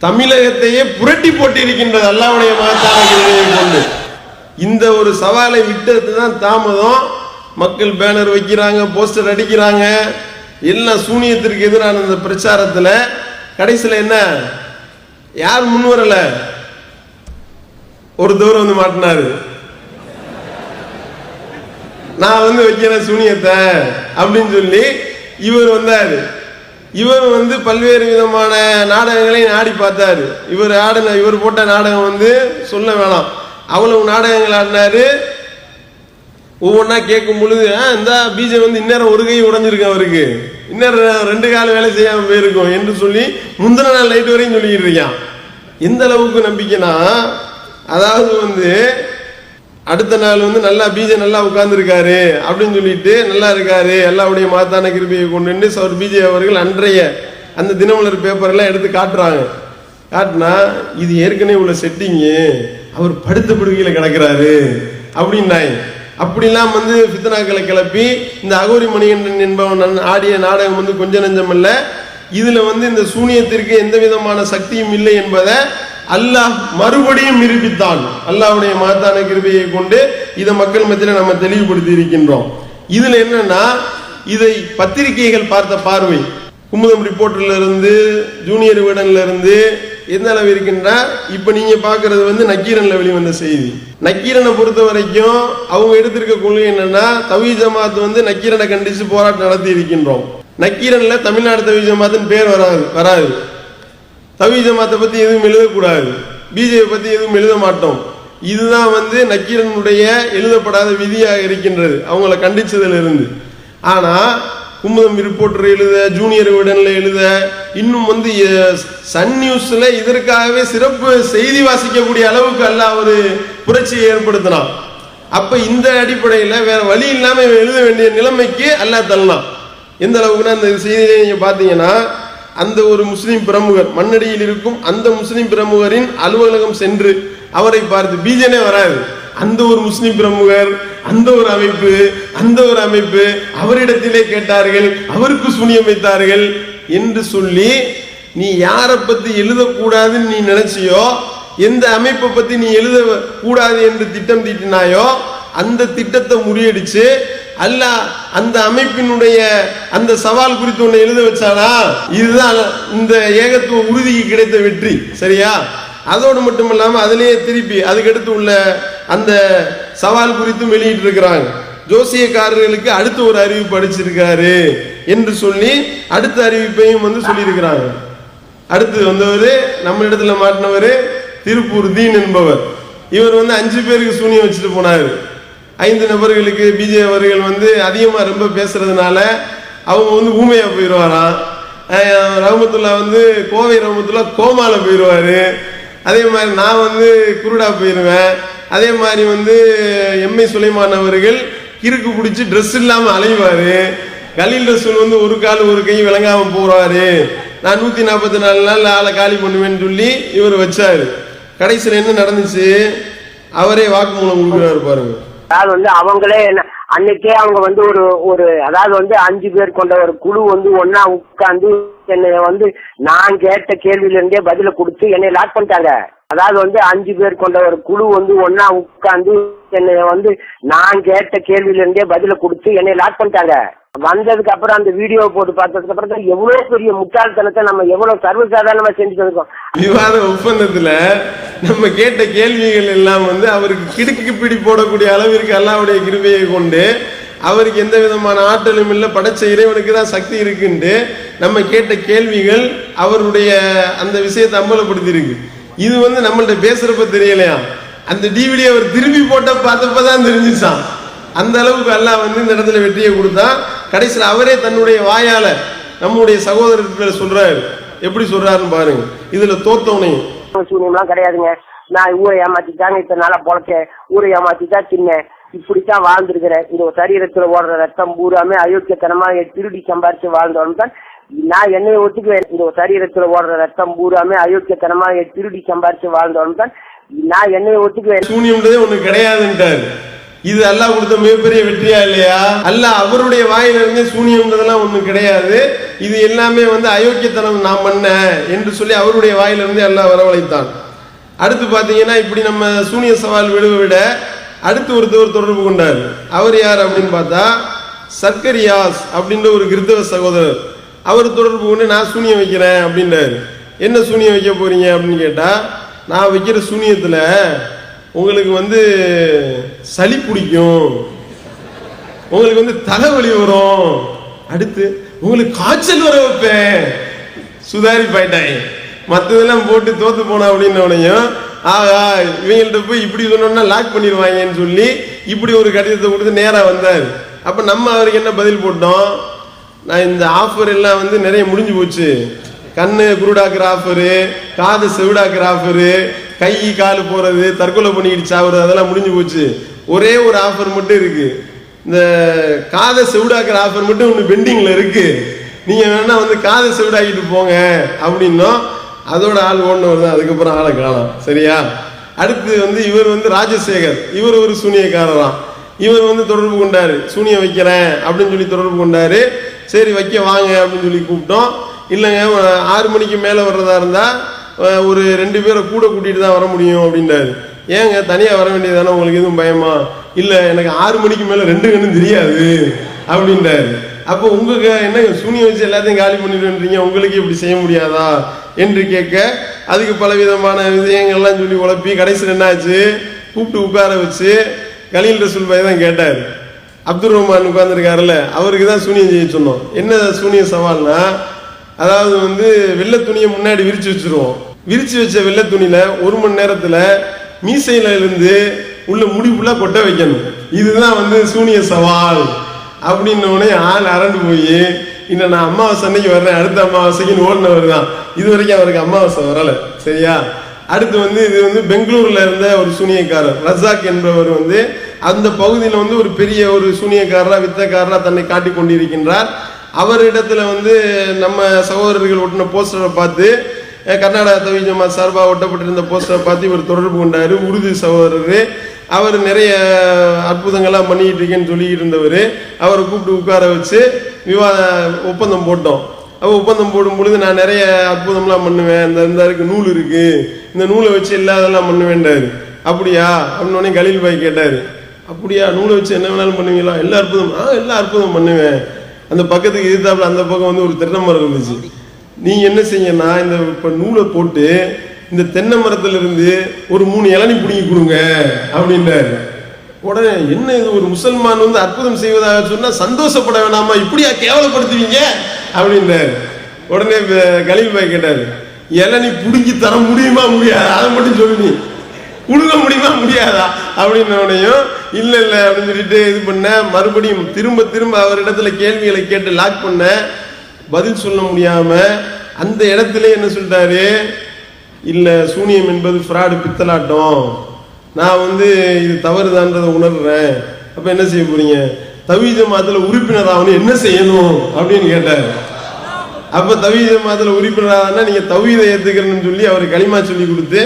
தமிழகத்தையே புரட்டி போட்டு இருக்கின்றது. அல்லாஹ்வுடைய மகத்தான கிருபையை கொண்டு இந்த ஒரு சவாலை விட்டது தான் தாமதம். மக்கள் பேனர் வைக்கிறாங்க, போஸ்டர் அடிக்கிறாங்க, எல்லாம் சூனியத்திற்கு எதிரான இந்த பிரச்சாரத்தில் கடைசியில் என்ன, யார் முன்வரல, ஒரு தூரம் வந்து மாட்டினாரு, நான் வந்து வைக்கிறேன் சூனியத்தை அப்படின்னு சொல்லி இவர் வந்தாரு. இவர் வந்து பல்வேறு விதமான நாடகங்களை நாடி பார்த்தாரு. இவர் போட்ட நாடகம் வந்து சொல்ல வேணாம், அவ்வளவு நாடகங்கள் ஆடினாரு. ஒவ்வொன்றா கேட்கும் பொழுது இந்த பிஜே வந்து இந்நேரம் ஒரு கை உடஞ்சிருக்கு, அவருக்கு இன்னும் 2 கால வேலை செய்யாம போயிருக்கும் என்று சொல்லி முந்தின நாள் நைட்டு வரையும் சொல்லிக்கிட்டு இருக்கான். எந்த அளவுக்கு நம்பிக்கைனா, அதாவது வந்து அடுத்த நாள் வந்து நல்லா பிஜே நல்லா உட்கார்ந்துருக்காரு அப்படின்னு சொல்லிட்டு நல்லா இருக்காரு, அல்லாஹ்வுடைய மகத்தான கிருபையை கொண்டு அவர் பிஜே அவர்கள் அன்றைய அந்த தினமலர் பேப்பர்லாம் எடுத்து காட்டுறாங்க. காட்டினா இது ஏற்கனவே உள்ள செட்டிங்கு, அவர் படுத்த படுக்கையில் கிடக்கிறாரு அப்படின்னாய். அப்படிலாம் வந்து ஃபித்னாக்களை கிளப்பி இந்த அகோரி மணிகண்டன் என்பவன் ஆடிய நாடகம் வந்து கொஞ்ச நஞ்சம் அல்ல. இதுல வந்து இந்த சூனியத்திற்கு எந்த விதமான சக்தியும் இல்லை என்பதை அல்லாஹ் மறுபடியும் நிரூபித்தான். அல்லாஹ்வுடைய மகத்தான கிருபையை கொண்டு இதை மக்கள் மத்தியில் நம்ம தெளிவுபடுத்தி இருக்கின்றோம். இதுல என்னன்னா, இதை பத்திரிகைகள் பார்த்த பார்வை, குமுதம் ரிப்போர்ட்டர்ல இருந்து ஜூனியர் விகடன்ல இருந்து எந்த அளவு இருக்கின்றா, இப்ப நீங்க பாக்குறது வந்து நக்கீரன்ல வெளிவந்த செய்தி. நக்கீரனை பொறுத்த வரைக்கும் அவங்க எடுத்திருக்க கொள்கை என்னன்னா, தவி ஜமாத் வந்து நக்கீரனை கண்டிச்சு போராட்டம் நடத்தி இருக்கின்றோம். நக்கீரன்ல தமிழ்நாடு தவி ஜமாத்தின் பேர் வராது. தவி ஜமாத்தை பத்தி எதுவும் எழுதக்கூடாது. பிஜேபி பத்தி எதுவும் எழுத மாட்டோம். இதுதான் வந்து நக்கீரனுடைய எழுதப்படாத விதியாக இருக்கின்றது அவங்கள கண்டிச்சதுல இருந்து. ஆனா குமுதம் ரிப்போர்ட்டர் எழுத, ஜூனியர் விடன்ல எழுத, இன்னும் வந்து சன் நியூஸ்ல இதற்காகவே சிறப்பு செய்தி வாசிக்கக்கூடிய அளவுக்கு அல்லாஹ் ஒரு புரட்சியை ஏற்படுத்தினான். அப்ப இந்த அடிப்படையில் வேற வழி இல்லாம எழுத வேண்டிய நிலைமைக்கு அல்லாஹ் தள்ளலாம். எந்த அளவுக்குன்னா அந்த செய்தியை நீங்க பாத்தீங்கன்னா, அந்த ஒரு முஸ்லிம் பிரமுகர் மண்ணடியில் இருக்கும் அந்த முஸ்லிம் பிரமுகரின் அலுவலகம் சென்று அவரை பார்த்து பிஜேனே வராது, அந்த ஒரு முஸ்லிம் பிரமுகர், அந்த ஒரு அமைப்பு அவரிடத்திலே கேட்டார்கள், அவருக்கு சூனியம் வைத்தார்கள் என்று சொல்லி, நீ யாரை பத்தி எழுதக்கூடாதுன்னு நீ நினைச்சியோ, எந்த அமைப்பை பத்தி நீ எழுத கூடாது என்று திட்டம் தீட்டினாயோ அந்த திட்டத்தை முறியடிச்சு அல்லாஹ் அந்த அமைப்பினுடைய அந்த சவால் குறித்து ஒண்ணு எழுத வச்சானா? இதுதான் இந்த ஏகத்துவ உறுதிக்கு கிடைத்த வெற்றி. சரியா? அதோடு மட்டும் இல்லாம அதிலேயே திருப்பி அதுக்கடுத்து உள்ள அந்த சவால் குறித்தும் வெளியிட்டு இருக்கிறாங்க. ஜோசியக்காரர்களுக்கு அடுத்து ஒரு அறிவிப்பு அடிச்சிருக்காரு என்று சொல்லி அடுத்த அறிவிப்பையும் வந்து சொல்லி இருக்கிறாங்க. அடுத்து வந்தவர் நம்ம இடத்துல மாட்டினவர் திருப்பூர் தீன் என்பவர். இவர் வந்து 5 பேருக்கு சூனியம் வச்சுட்டு போனாரு. 5 நபர்களுக்கு பிஜே அவர்கள் வந்து அதிகமா ரொம்ப பேசுறதுனால அவங்க வந்து ஊமையா போயிடுவாராம். ரஹமத்துல்லா வந்து கோவை ரஹமத்துல்லா கோமால போயிடுவாரு. அதே மாதிரி நான் வந்து குருடா போயிடுவேன். அதே மாதிரி வந்து எம்ஐ சுலைமான் அவர்கள் கிறுக்கு பிடிச்சி ட்ரெஸ் இல்லாம அலைவாரு. கலீல் ரசூல் வந்து ஒரு கால் ஒரு கை விளங்காம போறாரு. நான் 144 நாள் ஆளை காலி பண்ணுவேன்னு சொல்லி இவர் வச்சாரு. கடைசியில் என்ன நடந்துச்சு? அவரே வாக்குமூலம் கொடுக்குறாரு பாருங்க. அதாவது வந்து அவங்களே அன்னைக்கே அவங்க வந்து ஒரு அதாவது வந்து 5 பேர் கொண்ட ஒரு குழு வந்து ஒன்னா உட்கார்ந்து என்னை வந்து நான் கேட்ட கேள்வியில இருந்தே பதில கொடுத்து என்னை லாக் பண்ணிட்டாங்க. அதாவது வந்து 5 பேர் கொண்ட ஒரு குழு வந்து ஒன்னா உட்கார்ந்து என்னை வந்து நான் கேட்ட கேள்வியில இருந்தே பதில கொடுத்து என்னை லாக் பண்ணிட்டாங்க. வந்ததுக்கு அப்புறம் அந்த வீடியோ போட்டு பார்த்ததுக்கு அப்புறம் தான் எவ்வளவு பெரிய முட்டாள்தனத்தை நம்ம எவ்வளவு சர்வசாதாரணமா செஞ்சுட்டு இருக்கோம். விவாத ஒப்பந்தத்துல நம்ம கேட்ட கேள்விகள் எல்லாம் வந்து அவருக்கு கிடுக்கு பிடி போடக்கூடிய அளவிற்கு அல்லாஹ்வுடைய கிருபையை கொண்டு அவருக்கு எந்த விதமான ஆற்றலும் இல்லை, படைச்ச இறைவனுக்கு தான் சக்தி இருக்குன்னு நம்ம கேட்ட கேள்விகள் அவருடைய அந்த விஷயத்தை அம்பலப்படுத்தி இருக்கு. இது வந்து நம்மள்ட்ட பேசுறப்ப தெரியலையா, அந்த டிவிடி அவர் திரும்பி போட்ட பார்த்தப்பதான் தெரிஞ்சுச்சான். அந்த அளவுக்கு அல்லாஹ் வந்து இந்த இடத்துல வெற்றியை கொடுத்தா. கடைசியில் அவரே தன்னுடைய வாயால நம்முடைய சகோதரர்களை சொல்றாரு. எப்படி சொல்றாருன்னு பாருங்க. இதுல தோத்தவனையும் சூனியம்லாம் கிடையாதுங்க. நான் ஊரை ஏமாத்திட்டாங்க, இத்தனை நாளா பொழைச்சேன், ஊரை ஏமாத்திட்டா தின்னேன், இப்படித்தான் வாழ்ந்துருக்கிறேன். இந்த சரீரத்துல ஓடுற ரத்தம் பூராமே அயோக்கியத்தனமா திருடி சம்பாரிச்சு வாழ்ந்தவன் தான் நான் என்னைய ஒத்துக்குவேன். இந்த சரீரத்துல ஓடுற ரத்தம் பூராமே அயோக்கியத்தனமா திருடி சம்பாரிச்சு வாழ்ந்தவன் தான் நான் என்னைய ஒத்துக்குவேன். சூனியம்ன்றதே ஒண்ணு கிடையாதுன்றாரு. இது அல்லாஹ் கொடுத்த மிகப்பெரிய வெற்றியா இல்லையா? அல்லாஹ் அவருடைய வாயில இருந்து சூனியம்ன்றதெல்லாம் ஒண்ணு கிடையாது, இது எல்லாமே வந்து அயோக்கியத்தனம் நான் பண்ண என்று சொல்லி அவருடைய வாயில இருந்து அல்லாஹ் வரவழைத்தான். அடுத்து பாத்தீங்கன்னா இப்படி நம்ம சூனிய சவால் விட அடுத்து ஒருத்தர் தொடர்பு கொண்டார். அவர் யார் அப்படின்னு பார்த்தா சர்க்கரியாஸ் அப்படின்ற ஒரு கிறிஸ்தவ சகோதரர். அவர் தொடர்பு கொண்டு நான் சூனியம் வைக்கிறேன் அப்படின்றாரு. என்ன சூனியம் வைக்க போறீங்க அப்படின்னு கேட்டா, நான் வைக்கிற சூனியத்துல உங்களுக்கு வந்து சளி பிடிக்கும், உங்களுக்கு வந்து தலைவலி வரும், அடுத்து உங்களுக்கு காய்ச்சல் வர வைப்பேன். சுதாரி பாயிட்டாய் மற்றதெல்லாம் போட்டு தோத்து போனா அப்படின்னோடனையும் ஆகா இவங்கள்ட்ட போய் இப்படி சொன்னோம்னா லாக் பண்ணிடுவாங்கன்னு சொல்லி இப்படி ஒரு கடிதத்தை கொடுத்து நேரா வந்தார். அப்ப நம்ம அவருக்கு என்ன பதில் போட்டோம்? நான் இந்த ஆஃபர் எல்லாம் வந்து நிறைய முடிஞ்சு போச்சு. கண்ணு குருடாக்குற ஆஃபரு, காது செவிடாக்குற ஆஃபரு, கை காலு போறது, தற்கொலை பண்ணிக்கிட்டு சாவுறது, அதெல்லாம் முடிஞ்சு போச்சு. ஒரே ஒரு ஆஃபர் மட்டும் இருக்கு, இந்த காதை செவிடாக்குற ஆஃபர் மட்டும் ஒன்று பெண்டிங்ல இருக்கு, நீங்க வேணா வந்து காதை செவிடாக்கிட்டு போங்க அப்படின்னோம். அதோட ஆள் ஓடுனவர் தான், அதுக்கப்புறம் ஆளை காணோம். சரியா? அடுத்து வந்து இவர் வந்து ராஜசேகர், இவர் ஒரு சூனியக்காரராம். இவர் வந்து தொடர்பு கொண்டாரு, சூனியம் வைக்கிறேன் அப்படின்னு சொல்லி தொடர்பு கொண்டாரு. சரி வைக்க வாங்க அப்படின்னு சொல்லி கூப்பிட்டோம். இல்லைங்க 6 மணிக்கு மேலே வர்றதா இருந்தா ஒரு 2 பேரை கூட கூட்டிட்டு தான் வர முடியும் அப்படின்றாரு. ஏங்க தனியா வர வேண்டியதானே, உங்களுக்கு எதுவும் பயமா? இல்ல எனக்கு 6 மணிக்கு மேல 2 கண்ணும் தெரியாது அப்படின்றாரு. அப்போ உங்களுக்கு என்ன சூனியம் வச்சு எல்லாத்தையும் காலி பண்ணிடுன்றீங்க, உங்களுக்கு இப்படி செய்ய முடியாதா என்று கேட்க அதுக்கு பல விதமான விஷயங்கள்லாம் சொல்லி உழப்பி கடைசியில் என்னாச்சு, கூப்பிட்டு உட்கார வச்சு கலீல் ரசூல் பாய் தான் கேட்டார். அப்துல் ரஹ்மான் உட்கார்ந்துருக்காருல்ல, அவருக்கு தான் சூனியம் செய்ய சொன்னோம். என்ன சூனிய சவால்னா, அதாவது வந்து வெள்ளை துணியை முன்னாடி விரிச்சு வச்சிருவோம், விரிச்சு வச்ச வெள்ளை துணியில 1 மணி நேரத்துல மீசையில இருந்து உள்ள முடி ஃபுல்லா கொட்ட வைக்கணும். இதுதான் வந்து சூனிய சவால் அப்படின்னோடனே ஆள் அரண்டு போய் இன்னும் நான் அமாவாசை அன்னைக்கு வர்றேன், அடுத்த அமாவாசைக்குன்னு ஓடினவர் தான். இது வரைக்கும் அவருக்கு அமாவாசை வரல. சரியா? அடுத்து வந்து இது வந்து பெங்களூர்ல இருந்த ஒரு சூனியக்காரர் ரஜாக் என்பவர் வந்து அந்த பகுதியில் வந்து ஒரு பெரிய ஒரு சூனியக்காரரா வித்தக்காரரா தன்னை காட்டி கொண்டிருக்கின்றார். அவரிடத்துல வந்து நம்ம சகோதரர்கள் ஒட்டின போஸ்டரை பார்த்து கர்நாடகா தௌஹீத் ஜமாத் சார்பாக ஒட்டப்பட்டிருந்த போஸ்டரை பார்த்து இவர் தொடர்பு கொண்டாரு. உருது சகோதரர், அவர் நிறைய அற்புதங்கள்லாம் பண்ணிக்கிட்டு இருக்கேன்னு சொல்லிக்கிட்டு இருந்தவர். அவரை கூப்பிட்டு உட்கார வச்சு ஒப்பந்தம் போட்டோம். அப்போ ஒப்பந்தம் போடும் பொழுது நான் நிறைய அற்புதம்லாம் பண்ணுவேன், இந்த இருக்கு நூல் இருக்கு, இந்த நூலை வச்சு எல்லாதெல்லாம் பண்ணுவேன்டாரு. அப்படியா அப்படின்னு கலீல் பாய் கேட்டாரு. அப்படியா, நூலை வச்சு என்ன வேணாலும் பண்ணுவீங்களா? எல்லா அற்புதம் பண்ணுவேன். அந்த பக்கத்துக்கு எதிர்த்தாப்புல அந்த பக்கம் வந்து ஒரு தென்னை மரம் இருந்துச்சு. நீங்க என்ன செய்யனா, இந்த நூலை போட்டு இந்த தென்னை மரத்துல இருந்து ஒரு 3 இளநீ பிடிங்கி கொடுங்க அப்படின்றாரு. உடனே என்ன இது, ஒரு முசல்மான் வந்து அற்புதம் செய்வதாக சொன்னா சந்தோஷப்பட வேணாமா, இப்படியா கேவலப்படுத்துவீங்க அப்படின்றாரு. உடனே கலீல் பாய் கேட்டாரு, இளநீ பிடிங்கி தர முடியுமா முடியாதா, அதை மட்டும் சொல்லி கொடுக்க முடியுமா முடியாதா அப்படின்னோடனையும் இல்ல அப்படின்னு சொல்லிட்டு இது பண்ண. மறுபடியும் திரும்ப அவரிடத்துல கேள்விகளை கேட்டு லாக் பண்ண. பதில் சொல்ல முடியாம அந்த இடத்துல என்ன சொல்லிட்டாரு, இல்ல சூனியம் என்பது ஃப்ராடு, பித்தலாட்டம், நான் வந்து இது தவறுதான்றதை உணர்றேன். அப்ப என்ன செய்ய போறீங்க, தௌஹீத் ஜமாத்துல உறுப்பினர் ஆகணும், என்ன செய்யணும் அப்படின்னு கேட்டாரு. அப்ப தௌஹீத் ஜமாத்துல உறுப்பினர் ஆகணும்னா நீங்க தௌஹீதை ஏத்துக்கிறேன்னு சொல்லி அவர் களிமா சொல்லி கொடுத்து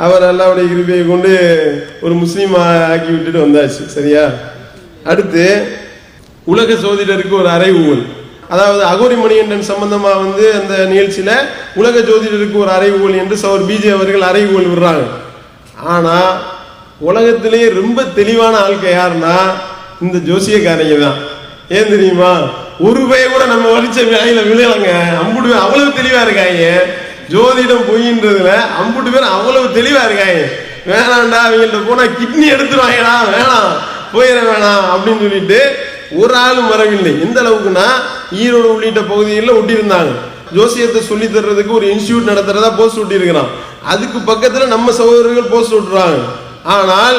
அவர் அல்லாஹ்வுடைய கிருபையை கொண்டு ஒரு முஸ்லீம் ஆக்கி விட்டுட்டு வந்தாச்சு. சரியா? அடுத்து உலக ஜோதிடருக்கு ஒரு அறைகூவல். அதாவது அகோரி மணிகண்டன் சம்பந்தமா வந்து அந்த நிகழ்ச்சியில உலக ஜோதிடருக்கு ஒரு அறைகூவல் என்று சவர் பிஜே அவர்கள் அறைகூவல் விடுறாங்க. ஆனா உலகத்திலேயே ரொம்ப தெளிவான ஆட்கள் யாருன்னா இந்த ஜோசியக்காரங்க தான். ஏன் தெரியுமா, ஒரு பைய கூட நம்ம வலிச்ச வேலையில விளையலங்க. அம்புட்டு பேர் அவ்வளவு தெளிவா இருக்காங்க. ஜோதிடம் பொய்ன்றதுல அம்புட்டு பேர் அவ்வளவு தெளிவா இருக்காங்க. வேணாண்டா, அவங்கள்ட்ட போனா கிட்னி எடுத்துருவாங்கடா, வேணாம் போயிட வேணாம் அப்படின்னு சொல்லிட்டு ஒரு ஆளும் வரவில்லை. எந்த அளவுக்குன்னா ஈரோடு உள்ளிட்ட பகுதிகளில் ஒட்டியிருந்தாங்க. ஜோசியத்தை சொல்லி தர்றதுக்கு ஒரு இன்ஸ்டியூட் நடத்துறதா போஸ்ட் ஒட்டி இருக்கிறான். அதுக்கு பக்கத்துல நம்ம சகோதரர்கள் போஸ்ட் ஒட்டுறாங்க. ஆனால்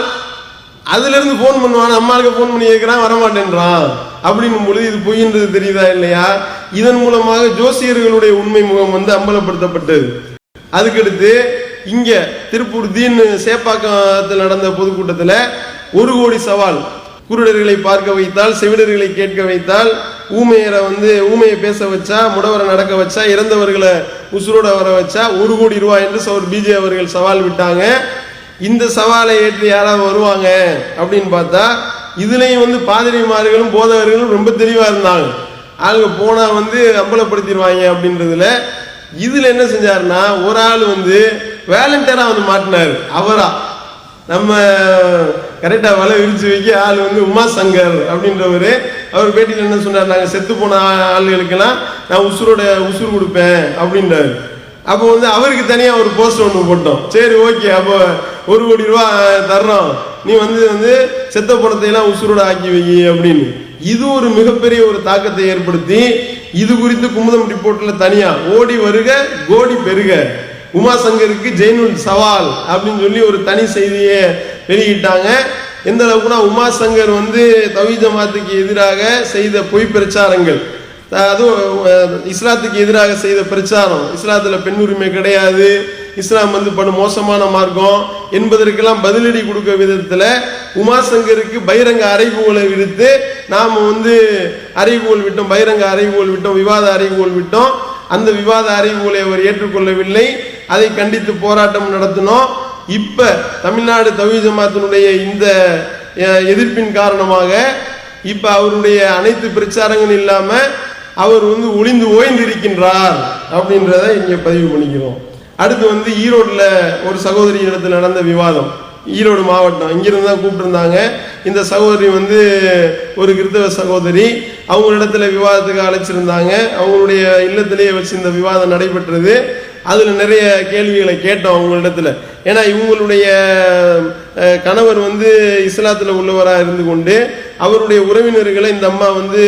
அதுல இருந்து போன் பண்ணுவான், அம்மாவுக்கு போன் பண்ணி கேட்கிறான், வரமாட்டேன்றான். அப்படின்னும் பொழுது இது பொய்ன்றது தெரியுதா இல்லையா? இதன் மூலமாக ஜோசியர்களுடைய உண்மை முகம் வந்து அம்பலப்படுத்தப்பட்டது. அதுக்கடுத்து இங்க திருப்பூர் தீன் சேப்பாக்கத்தில் நடந்த பொதுக்கூட்டத்துல 1 கோடி சவால், குருடர்களை பார்க்க வைத்தால், செவிடர்களை கேட்க வைத்தால், ஊமையை பேச வச்சா, முடவரை நடக்க வச்சா, இறந்தவர்களை உசுரோட வர வச்சா 1 கோடி ரூபாய் என்று சவர் பிஜே அவர்கள் சவால் விட்டாங்க. இந்த சவாலை ஏற்று யாராவது வருவாங்க அப்படின்னு பார்த்தா இதுலயும் வந்து பாதிரிமார்களும் போதவர்களும் ரொம்ப தெளிவா இருந்தாங்க. ஆளுங்க போனா வந்து அம்பலப்படுத்திடுவாங்க அப்படின்றதுல. இதுல என்ன செஞ்சாருன்னா ஒரு ஆள் வந்து வேலண்டியரா வந்து மாட்டினாரு. அவரா நம்ம கரெக்டா வலை விரிச்சு வைக்க ஆள் வந்து உமா சங்கர் அப்படின்றவரு. அவர் பேட்டியில் என்ன சொன்னார், நாங்க செத்து போன ஆளுகளுக்கெல்லாம் நான் உசுறு கொடுப்பேன் அப்படின்றாரு. அப்போ வந்து அவருக்கு தனியா ஒரு போஸ்ட் ஒன்று போட்டோம். சரி ஓகே, அப்போ 1 கோடி ரூபாய் தர்றோம், நீ வந்து செத்த பணத்தை எல்லாம் உசுரோட ஆக்கி வை அப்படின்னு. இது ஒரு மிகப்பெரிய ஒரு தாக்கத்தை ஏற்படுத்தி இது குறித்து குமுதம் ரிப்போர்ட்ல தனியா ஓடி வருக கோடி பெருக உமா சங்கருக்கு ஜெயினுல் சவால் அப்படின்னு சொல்லி ஒரு தனி செய்தியை வெளியிட்டாங்க. எந்த அளவுக்குன்னா உமா சங்கர் வந்து தௌஹீத் ஜமாத்துக்கு எதிராக செய்த பொய் பிரச்சாரங்கள், அதுவும் இஸ்லாத்துக்கு எதிராக செய்த பிரச்சாரம், இஸ்லாத்துல பெண் உரிமை கிடையாது, இஸ்லாம் வந்து படு மோசமான மார்க்கம் என்பதற்கெல்லாம் பதிலடி கொடுக்க விதத்துல உமா சங்கருக்கு பகிரங்க அறைகூவலை விடுத்து நாம வந்து அறைகூவல் விட்டோம், பகிரங்க அறைகூவல் விட்டோம், விவாத அறைகூவல் விட்டோம். அந்த விவாத அறைகூவலை அவர் ஏற்றுக்கொள்ளவில்லை. அதை கண்டித்து போராட்டம் நடத்தினோம். இப்ப தமிழ்நாடு தௌஹீத் ஜமாத்தினுடைய இந்த எதிர்ப்பின் காரணமாக இப்ப அவருடைய அனைத்து பிரச்சாரங்கள் இல்லாம அவர் வந்து ஒளிந்து ஓய்ந்து இருக்கின்றார் அப்படின்றத இங்க பதிவு பண்ணிக்கிறோம். அடுத்து வந்து ஈரோடுல ஒரு சகோதரி இடத்துல நடந்த விவாதம். ஈரோடு மாவட்டம் இங்கிருந்து தான் கூப்பிட்டுருந்தாங்க. இந்த சகோதரி வந்து ஒரு கிறிஸ்தவ சகோதரி, அவங்க இடத்துல விவாதத்துக்கு அழைச்சிருந்தாங்க. அவங்களுடைய இல்லத்திலேயே வச்சு இந்த விவாதம் நடைபெற்றது. அதுல நிறைய கேள்விகளை கேட்டோம் அவங்களிடத்துல. ஏன்னா இவங்களுடைய கணவர் வந்து இஸ்லாத்துல உள்ளவராக இருந்து கொண்டு அவருடைய உறவினர்களை இந்த அம்மா வந்து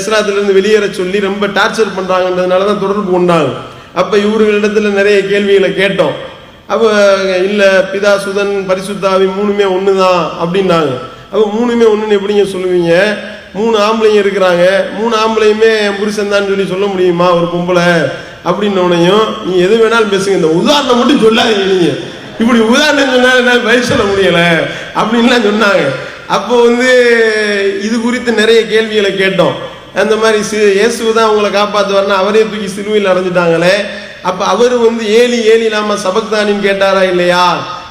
இஸ்லாத்திலிருந்து வெளியேற சொல்லி ரொம்ப டார்ச்சர் பண்றாங்கன்றதுனாலதான் தொடர்பு கொண்டாங்க. அப்ப இவர்களிடத்துல நிறைய கேள்விகளை கேட்டோம். அப்ப இல்ல பிதா சுதன் பரிசுத்தாவி மூணுமே ஒண்ணுதான் அப்படின்னாங்க. அப்ப மூணுமே ஒண்ணுன்னு எப்படிங்க சொல்லுவீங்க? 3 ஆம்பளைங்க இருக்கிறாங்க, 3 ஆம்பளையுமே புருஷன் தான் சொல்லி சொல்ல முடியுமா ஒரு பொம்பளை அப்படின்னோனையும் நீ எது வேணாலும் பேசுங்க, இந்த உதாரணம் மட்டும் சொல்லாதீங்க, நீங்க இப்படி உதாரணம் சொன்னாலும் என்னால் பதில் சொல்ல முடியல அப்படின்லாம் சொன்னாங்க. அப்போ இது குறித்து நிறைய கேள்விகளை கேட்டோம். அந்த மாதிரி இயேசுதான் அவங்களை காப்பாற்றுவார்னா அவரே தூக்கி சிலுவையில் அடைஞ்சிட்டாங்களே, அப்ப அவர் ஏலி ஏலி நாம சபக்தானின்னு கேட்டாரா இல்லையா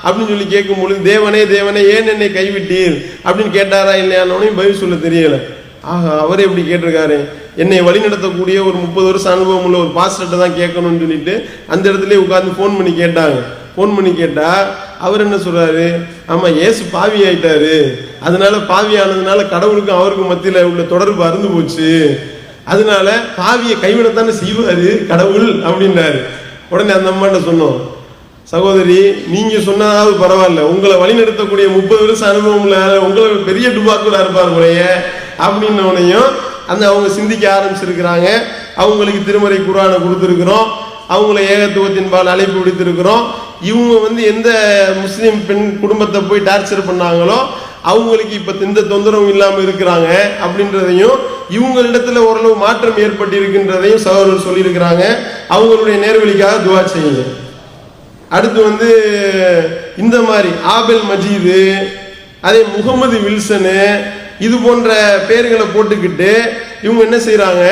அப்படின்னு சொல்லி கேட்கும் பொழுது தேவனே தேவனே ஏன் என்னை கைவிட்டீர் அப்படின்னு கேட்டாரா இல்லையான்னு பதில் சொல்ல தெரியல. ஆஹா, அவரே எப்படி கேட்டிருக்காரு, என்னை வழி நடத்தக்கூடிய ஒரு 30 வருஷம் அனுபவம் உள்ள ஒரு பாஸ்டர்ட்ட தான் கேட்கணும்னு சொல்லிட்டு அந்த இடத்துல உட்கார்ந்து ஃபோன் பண்ணி கேட்டாங்க. ஃபோன் பண்ணி கேட்டா அவர் என்ன சொல்றாரு, ஆமா இயேசு பாவி ஆயிட்டாரு, அதனால பாவி ஆனதுனால கடவுளுக்கும் அவருக்கும் மத்தியில உள்ள தொடர்பு அறுந்து போச்சு, அதனால பாவியை கைவிடத்தானே செய்வாரு கடவுள் அப்படின்னாரு. உடனே அந்த அம்மாட்ட சொன்னோம், சகோதரி நீங்க சொன்னதாவது பரவாயில்ல, உங்களை வழிநடத்தக்கூடிய 30 வருஷம் அனுபவம் இல்ல உங்களை பெரிய டுபாக்குலா இருப்பார் போலயே அப்படின்னோனையும் அவங்க சிந்திக்க ஆரம்பிச்சிருக்கிறாங்க. அவங்களுக்கு திருமறை குர்ஆனை கொடுத்துருக்கிறோம், அவங்கள ஏகத்துவத்தின்பால் அழைப்பு விடுத்திருக்கிறோம். இவங்க எந்த முஸ்லீம் பெண் குடும்பத்தை போய் டார்ச்சர் பண்ணாங்களோ அவங்களுக்கு இப்ப எந்த தொந்தரவும் இல்லாம இருக்கிறாங்க அப்படின்றதையும் இவங்களிடத்துல ஓரளவு மாற்றம் ஏற்பட்டு இருக்கின்றதையும் சகோதரர் சொல்லியிருக்கிறாங்க. அவங்களுடைய நேர்வழிக்காக துவா செய்யுங்க. அடுத்து இந்த மாதிரி ஆபெல் மஜீது, அதே முகமது வில்சனு, இது போன்ற பெயர்களை போட்டுக்கிட்டு இவங்க என்ன செய்யறாங்க,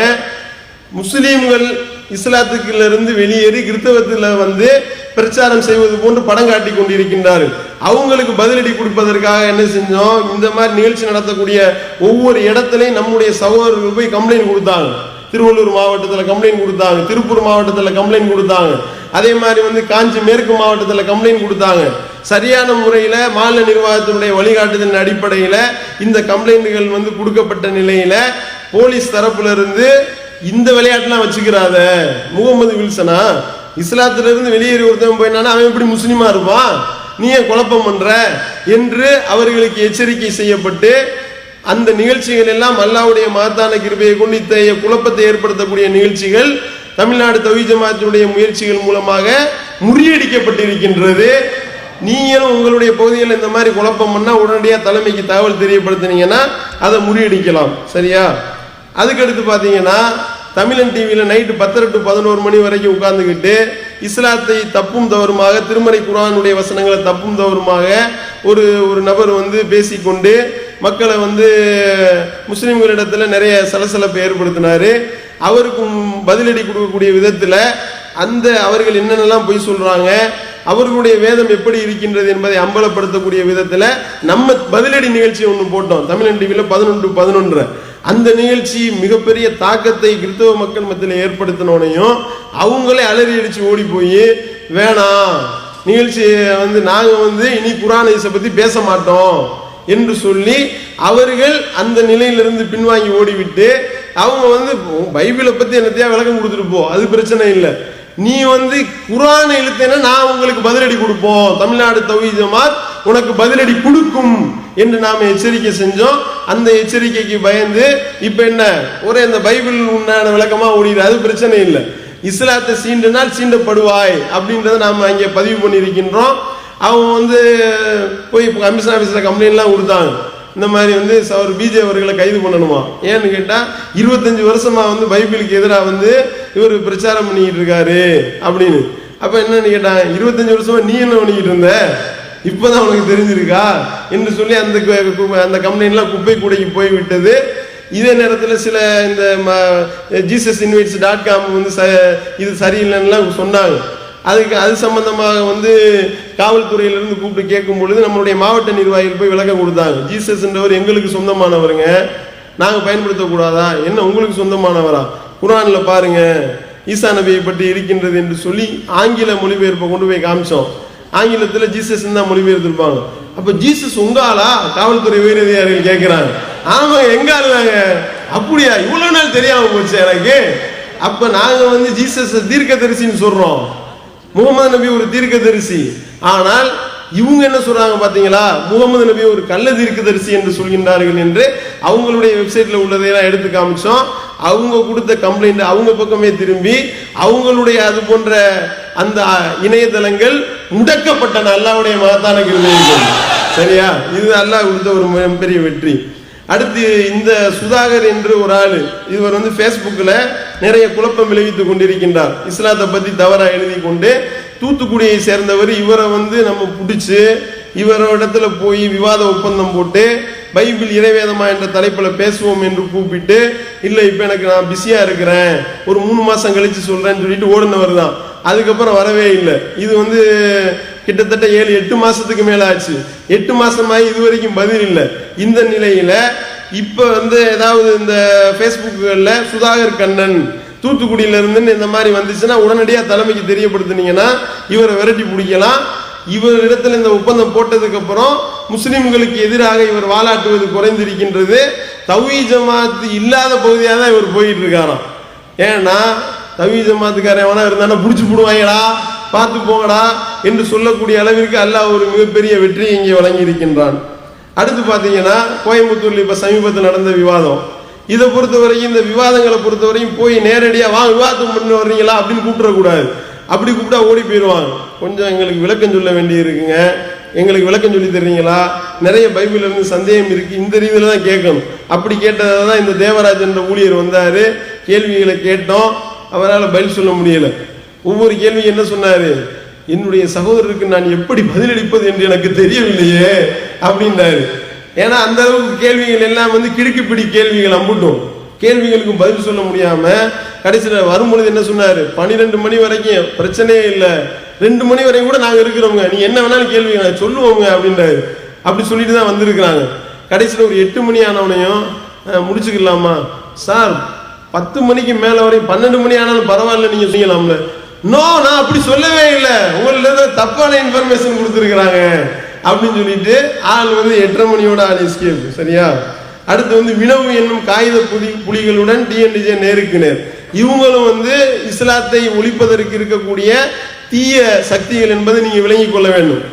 முஸ்லீம்கள் இஸ்லாத்துக்குள்ள இருந்து வெளியேறி கிறிஸ்தவத்தில் பிரச்சாரம் செய்வது போன்று படம் காட்டி கொண்டிருக்கின்றார்கள். அவங்களுக்கு பதிலடி கொடுப்பதற்காக என்ன செஞ்சோம், இந்த மாதிரி நிகழ்ச்சி நடத்தக்கூடிய ஒவ்வொரு இடத்துலையும் நம்முடைய சகோதரர்கள் போய் கம்ப்ளைண்ட் கொடுத்தாங்க. திருவள்ளூர் மாவட்டத்தில் கம்ப்ளைண்ட் கொடுத்தாங்க, திருப்பூர் மாவட்டத்தில் கம்ப்ளைண்ட் கொடுத்தாங்க, அதே மாதிரி காஞ்சி மேற்கு மாவட்டத்தில் கம்ப்ளைண்ட் கொடுத்தாங்க. சரியான முறையில் மாநில நிர்வாகத்தினுடைய வழிகாட்டுதலின் அடிப்படையில் இந்த கம்ப்ளைண்ட்டுகள் கொடுக்கப்பட்ட நிலையில போலீஸ் தரப்புல இருந்து இந்த விளையாட்டுலாம் வச்சுக்கிறாத, முகமது வில்சனா இஸ்லாத்துல இருந்து வெளியேறி ஒருத்தவன் போயினானா அவன் எப்படி முஸ்லிமா இருப்பான், நீ ஏன் குழப்பம் பண்ற என்று அவர்களுக்கு எச்சரிக்கை செய்யப்பட்டு அந்த நிகழ்ச்சிகள் எல்லாம் அல்லாஹ்வுடைய மகத்தான கிருபையை கொண்டு இத்தகைய குழப்பத்தை ஏற்படுத்தக்கூடிய நிகழ்ச்சிகள் தமிழ்நாடு தௌஹீத் ஜமாஅத்துடைய முயற்சிகள் மூலமாக முறியடிக்கப்பட்டிருக்கின்றது. நீங்களும் உங்களுடைய பகுதியில் இந்த மாதிரி குழப்பம் பண்ணா உடனடியாக தலைமைக்கு தகவல் தெரியப்படுத்தினீங்கன்னா அதை முறியடிக்கலாம். சரியா? அதுக்கடுத்து பார்த்தீங்கன்னா தமிழன் டிவியில் நைட்டு 10 to 11 மணி வரைக்கும் உட்கார்ந்துக்கிட்டு இஸ்லாத்தை தப்பும் தவறுமாக, திருமறை குர்ஆனுடைய வசனங்களை தப்பும் தவறுமாக ஒரு நபர் பேசிக்கொண்டு மக்களை முஸ்லிம்களிடத்துல நிறைய சலசலப்பை ஏற்படுத்தினாரு. அவருக்கும் பதிலடி கொடுக்கக்கூடிய விதத்தில் அவர்கள் என்னென்னலாம் பொய் சொல்றாங்க, அவர்களுடைய வேதம் எப்படி இருக்கின்றது என்பதை அம்பலப்படுத்தக்கூடிய விதத்தில் நம்ம பதிலடி நிகழ்ச்சி ஒன்று போட்டோம் தமிழன் டிவியில் 11 to 11. அந்த நிகழ்ச்சி மிகப்பெரிய தாக்கத்தை கிறிஸ்தவ மக்கள் மத்தியில் ஏற்படுத்தினோனையும் அவங்களே அலறி அடிச்சு ஓடி போய் வேணாம் நிகழ்ச்சி நாங்க இனி குர்ஆனை பத்தி பேச மாட்டோம் என்று சொல்லி அவர்கள் அந்த நிலையிலிருந்து பின்வாங்கி ஓடிவிட்டு அவங்க பைபிளை பத்தி என்னத்தையா விளக்கம் கொடுத்துட்டு போ, அது பிரச்சனை இல்லை, நீ குர்ஆனை இழுத்தேன்னா நான் உங்களுக்கு பதிலடி கொடுப்போம், தமிழ்நாடு தௌஹீத் ஜமாஅத் உனக்கு பதிலடி கொடுக்கும் என்று நாம எச்சரிக்கை செஞ்சோம். அந்த எச்சரிக்கைக்கு பயந்து இப்ப என்ன ஒரே அந்த பைபிள் உண்டான விளக்கமா ஓடிடு, அது பிரச்சனை இல்லை, இஸ்லாத்தை சீண்டினால் சீண்டப்படுவாய் அப்படின்றத நாம அங்கே பதிவு பண்ணியிருக்கின்றோம். அவங்க போய் கமிஷன் ஆபீஸ்ல கம்ப்ளைண்ட்லாம் கொடுத்தாங்க, இந்த மாதிரி அவர் பிஜே அவர்களை கைது பண்ணணுமா. ஏன்னு கேட்டா 25 வருஷமா பைபிளுக்கு எதிராக இவர் பிரச்சாரம் பண்ணிக்கிட்டு இருக்காரு அப்படின்னு. அப்ப என்னன்னு கேட்டாங்க, 25 வருஷமா நீ என்ன பண்ணிக்கிட்டு இருந்த, இப்பதான் உனக்கு தெரிஞ்சிருக்கா என்று சொல்லி அந்த கம்ப்ளைண்ட்லாம் குப்பை கூடைக்கு போய்விட்டது. இதே நேரத்தில் சில இந்த jesusinvites.com இது சரியில்லைன்னு சொன்னாங்க. அது சம்பந்தமாக காவல்துறையிலிருந்து கூப்பிட்டு கேட்கும் பொழுது நம்மளுடைய மாவட்ட நிர்வாகிகள் போய் விளக்கம் கொடுத்தாங்க. ஜீசஸ்ன்றவர் எங்களுக்கு சொந்தமானவருங்க, நாங்க பயன்படுத்தக்கூடாதா, என்ன உங்களுக்கு சொந்தமானவரா, குர்ஆன்ல பாருங்க ஈசா நபியை பற்றி இருக்கின்றது என்று சொல்லி ஆங்கில மொழிபெயர்ப்பை கொண்டு போய் காமிச்சோம். ஆங்கிலத்தில் ஜீசஸ் தான் மொழிபெயர்த்திருப்பாங்க. அப்ப ஜீசஸ் உங்காலா காவல்துறை உயரதிகாரிகள் கேட்கிறாங்க. ஆமா எங்க ஆளுதாங்க, அப்படியா இவ்வளவு நாள் தெரியாம போச்சு எனக்கு. அப்ப நாங்க ஜீசஸ் தீர்க்கதரிசின்னு சொல்றோம், முகமது நபி ஒரு தீர்க்கதரிசி. ஆனால் இவங்க என்ன சொல்றாங்க பாத்தீங்களா, முகமது நபி ஒரு கள்ள தீர்க்கதரிசி என்று சொல்கின்றார்கள் என்று அவங்களுடைய வெப்சைட்ல உள்ளதையெல்லாம் எடுத்து காமிச்சோம். அவங்க கொடுத்த கம்ப்ளைண்ட் அவங்க பக்கமே திரும்பி அவங்களுடைய அது போன்ற அந்த இணையதளங்கள் முடக்கப்பட்டன. அல்லாஹ்வுடைய மகத்தான கிருபையால். சரியா? இது அல்லாஹ் கொடுத்த ஒரு பெரிய வெற்றி. அடுத்து இந்த சுதாகர் என்று ஒரு ஆளு, இவர் வந்து Facebookல நிறைய குழப்பம் விளைவித்துக் கொண்டிருக்கின்றார். இஸ்லாத்தை பத்தி தவறா எழுதி கொண்டு தூத்துக்குடியை சேர்ந்தவர். இவரை வந்து நம்ம பிடிச்சு இவரிடத்துல போய் விவாத ஒப்பந்தம் போட்டு பைபிள் இறைவேதமா என்ற தலைப்பில் பேசுவோம் என்று கூப்பிட்டு, இல்லை இப்போ எனக்கு நான் பிஸியா இருக்கிறேன், ஒரு 3 மாசம் கழிச்சு சொல்றேன்னு சொல்லிட்டு ஓடுனவர் தான். அதுக்கப்புறம் வரவே இல்லை. இது வந்து கிட்டத்தட்ட 7-8 மாசத்துக்கு மேல ஆச்சு. 8 மாசமாயி இது வரைக்கும் பதில் இல்லை. இந்த நிலையில இப்ப வந்து ஏதாவது இந்த Facebookல சுதாகர் கண்ணன் தூத்துக்குடியில இருந்து இந்த மாதிரி வந்துச்சுன்னா உடனடியா தலைமைக்கு தெரியப்படுத்தினீங்கன்னா இவரை விரட்டி பிடிக்கலாம். இவர் இடத்துல இந்த ஒப்பந்தம் போட்டதுக்கு அப்புறம் முஸ்லிம்களுக்கு எதிராக இவர் வாலாட்டுவது குறைந்திருக்கின்றது. தௌஹீத் ஜமாத் இல்லாத பகுதியாக தான் இவர் போயிட்டு இருக்காராம். ஏன்னா தௌஹீத் ஜமாத்துக்காரன் எவனா இருந்தானா புடிச்சு போடுவாங்கடா, பார்த்து போங்கடா என்று சொல்லக்கூடிய அளவிற்கு அல்லாஹ் ஒரு மிகப்பெரிய வெற்றி இங்கே வழங்கி இருக்கின்றான். அடுத்து பாத்தீங்கன்னா கோயம்புத்தூர்ல இப்ப சமீபத்தில் நடந்த விவாதம், இதை பொறுத்தவரைக்கும் இந்த விவாதங்களை பொறுத்தவரைக்கும் போய் நேரடியா வா விவாதம் பண்ண வர்றீங்களா அப்படின்னு கூப்பிடக்கூடாது. அப்படி கூப்பிட்டா ஓடி போயிடுவாங்க. கொஞ்சம் எங்களுக்கு விளக்கம் சொல்ல வேண்டி இருக்குங்க, எங்களுக்கு விளக்கம் சொல்லி தர்றீங்களா, நிறைய பைபிள் இருந்து சந்தேகம் இருக்கு, இந்த ரீதியில தான் கேட்கணும். அப்படி கேட்டதான் இந்த தேவராஜ் என்ற ஊழியர் வந்தாரு. கேள்விகளை கேட்டோம், அவரால் பதில் சொல்ல முடியல. ஒவ்வொரு கேள்வி என்ன சொன்னாரு, என்னுடைய சகோதரருக்கு நான் எப்படி பதிலளிப்பது என்று எனக்கு தெரியவில்லையே அப்படின்னாரு. ஏன்னா அந்த அளவுக்கு கேள்விகள் எல்லாம் வந்து கிடுக்குப்பிடி கேள்விகள் அம்புட்டும். கேள்விகளுக்கு பதில் சொல்ல முடியாம கடைசியில் வரும்பொழுது என்ன சொன்னாரு, 12 மணி வரைக்கும் பிரச்சனையே இல்லை, 2 மணி வரைக்கும் கூட நாங்க இருக்கிறோங்க, நீ என்ன வேணாலும் கேள்வி சொல்லுவோங்க அப்படின்றாரு. அப்படி சொல்லிட்டு தான் வந்திருக்கிறாங்க. கடைசியில் ஒரு 8 மணி ஆனவனையும் முடிச்சுக்கலாமா சார், 10 மணிக்கு மேல வரையும் 12 மணி ஆனாலும் பரவாயில்ல நீங்க செய்யலாம்ல. நோ, நான் அப்படி சொல்லவே இல்லை, உங்களுக்கு தப்பான இன்ஃபர்மேஷன் கொடுத்துருக்குறாங்க அப்படின்னு சொல்லிட்டு ஆள் வந்து 8:30 மணியோட ஆள் எஸ்கேப். சரியா? அடுத்து வந்து வினவு என்னும் காகித புலிகளுடன் டிஎன்டிஜே நேருக்கு நேர். இவங்களும் வந்து இஸ்லாத்தை ஒழிப்பதற்கு இருக்கக்கூடிய தீய சக்திகள் என்பதை நீங்க விளங்கி கொள்ள வேண்டும்.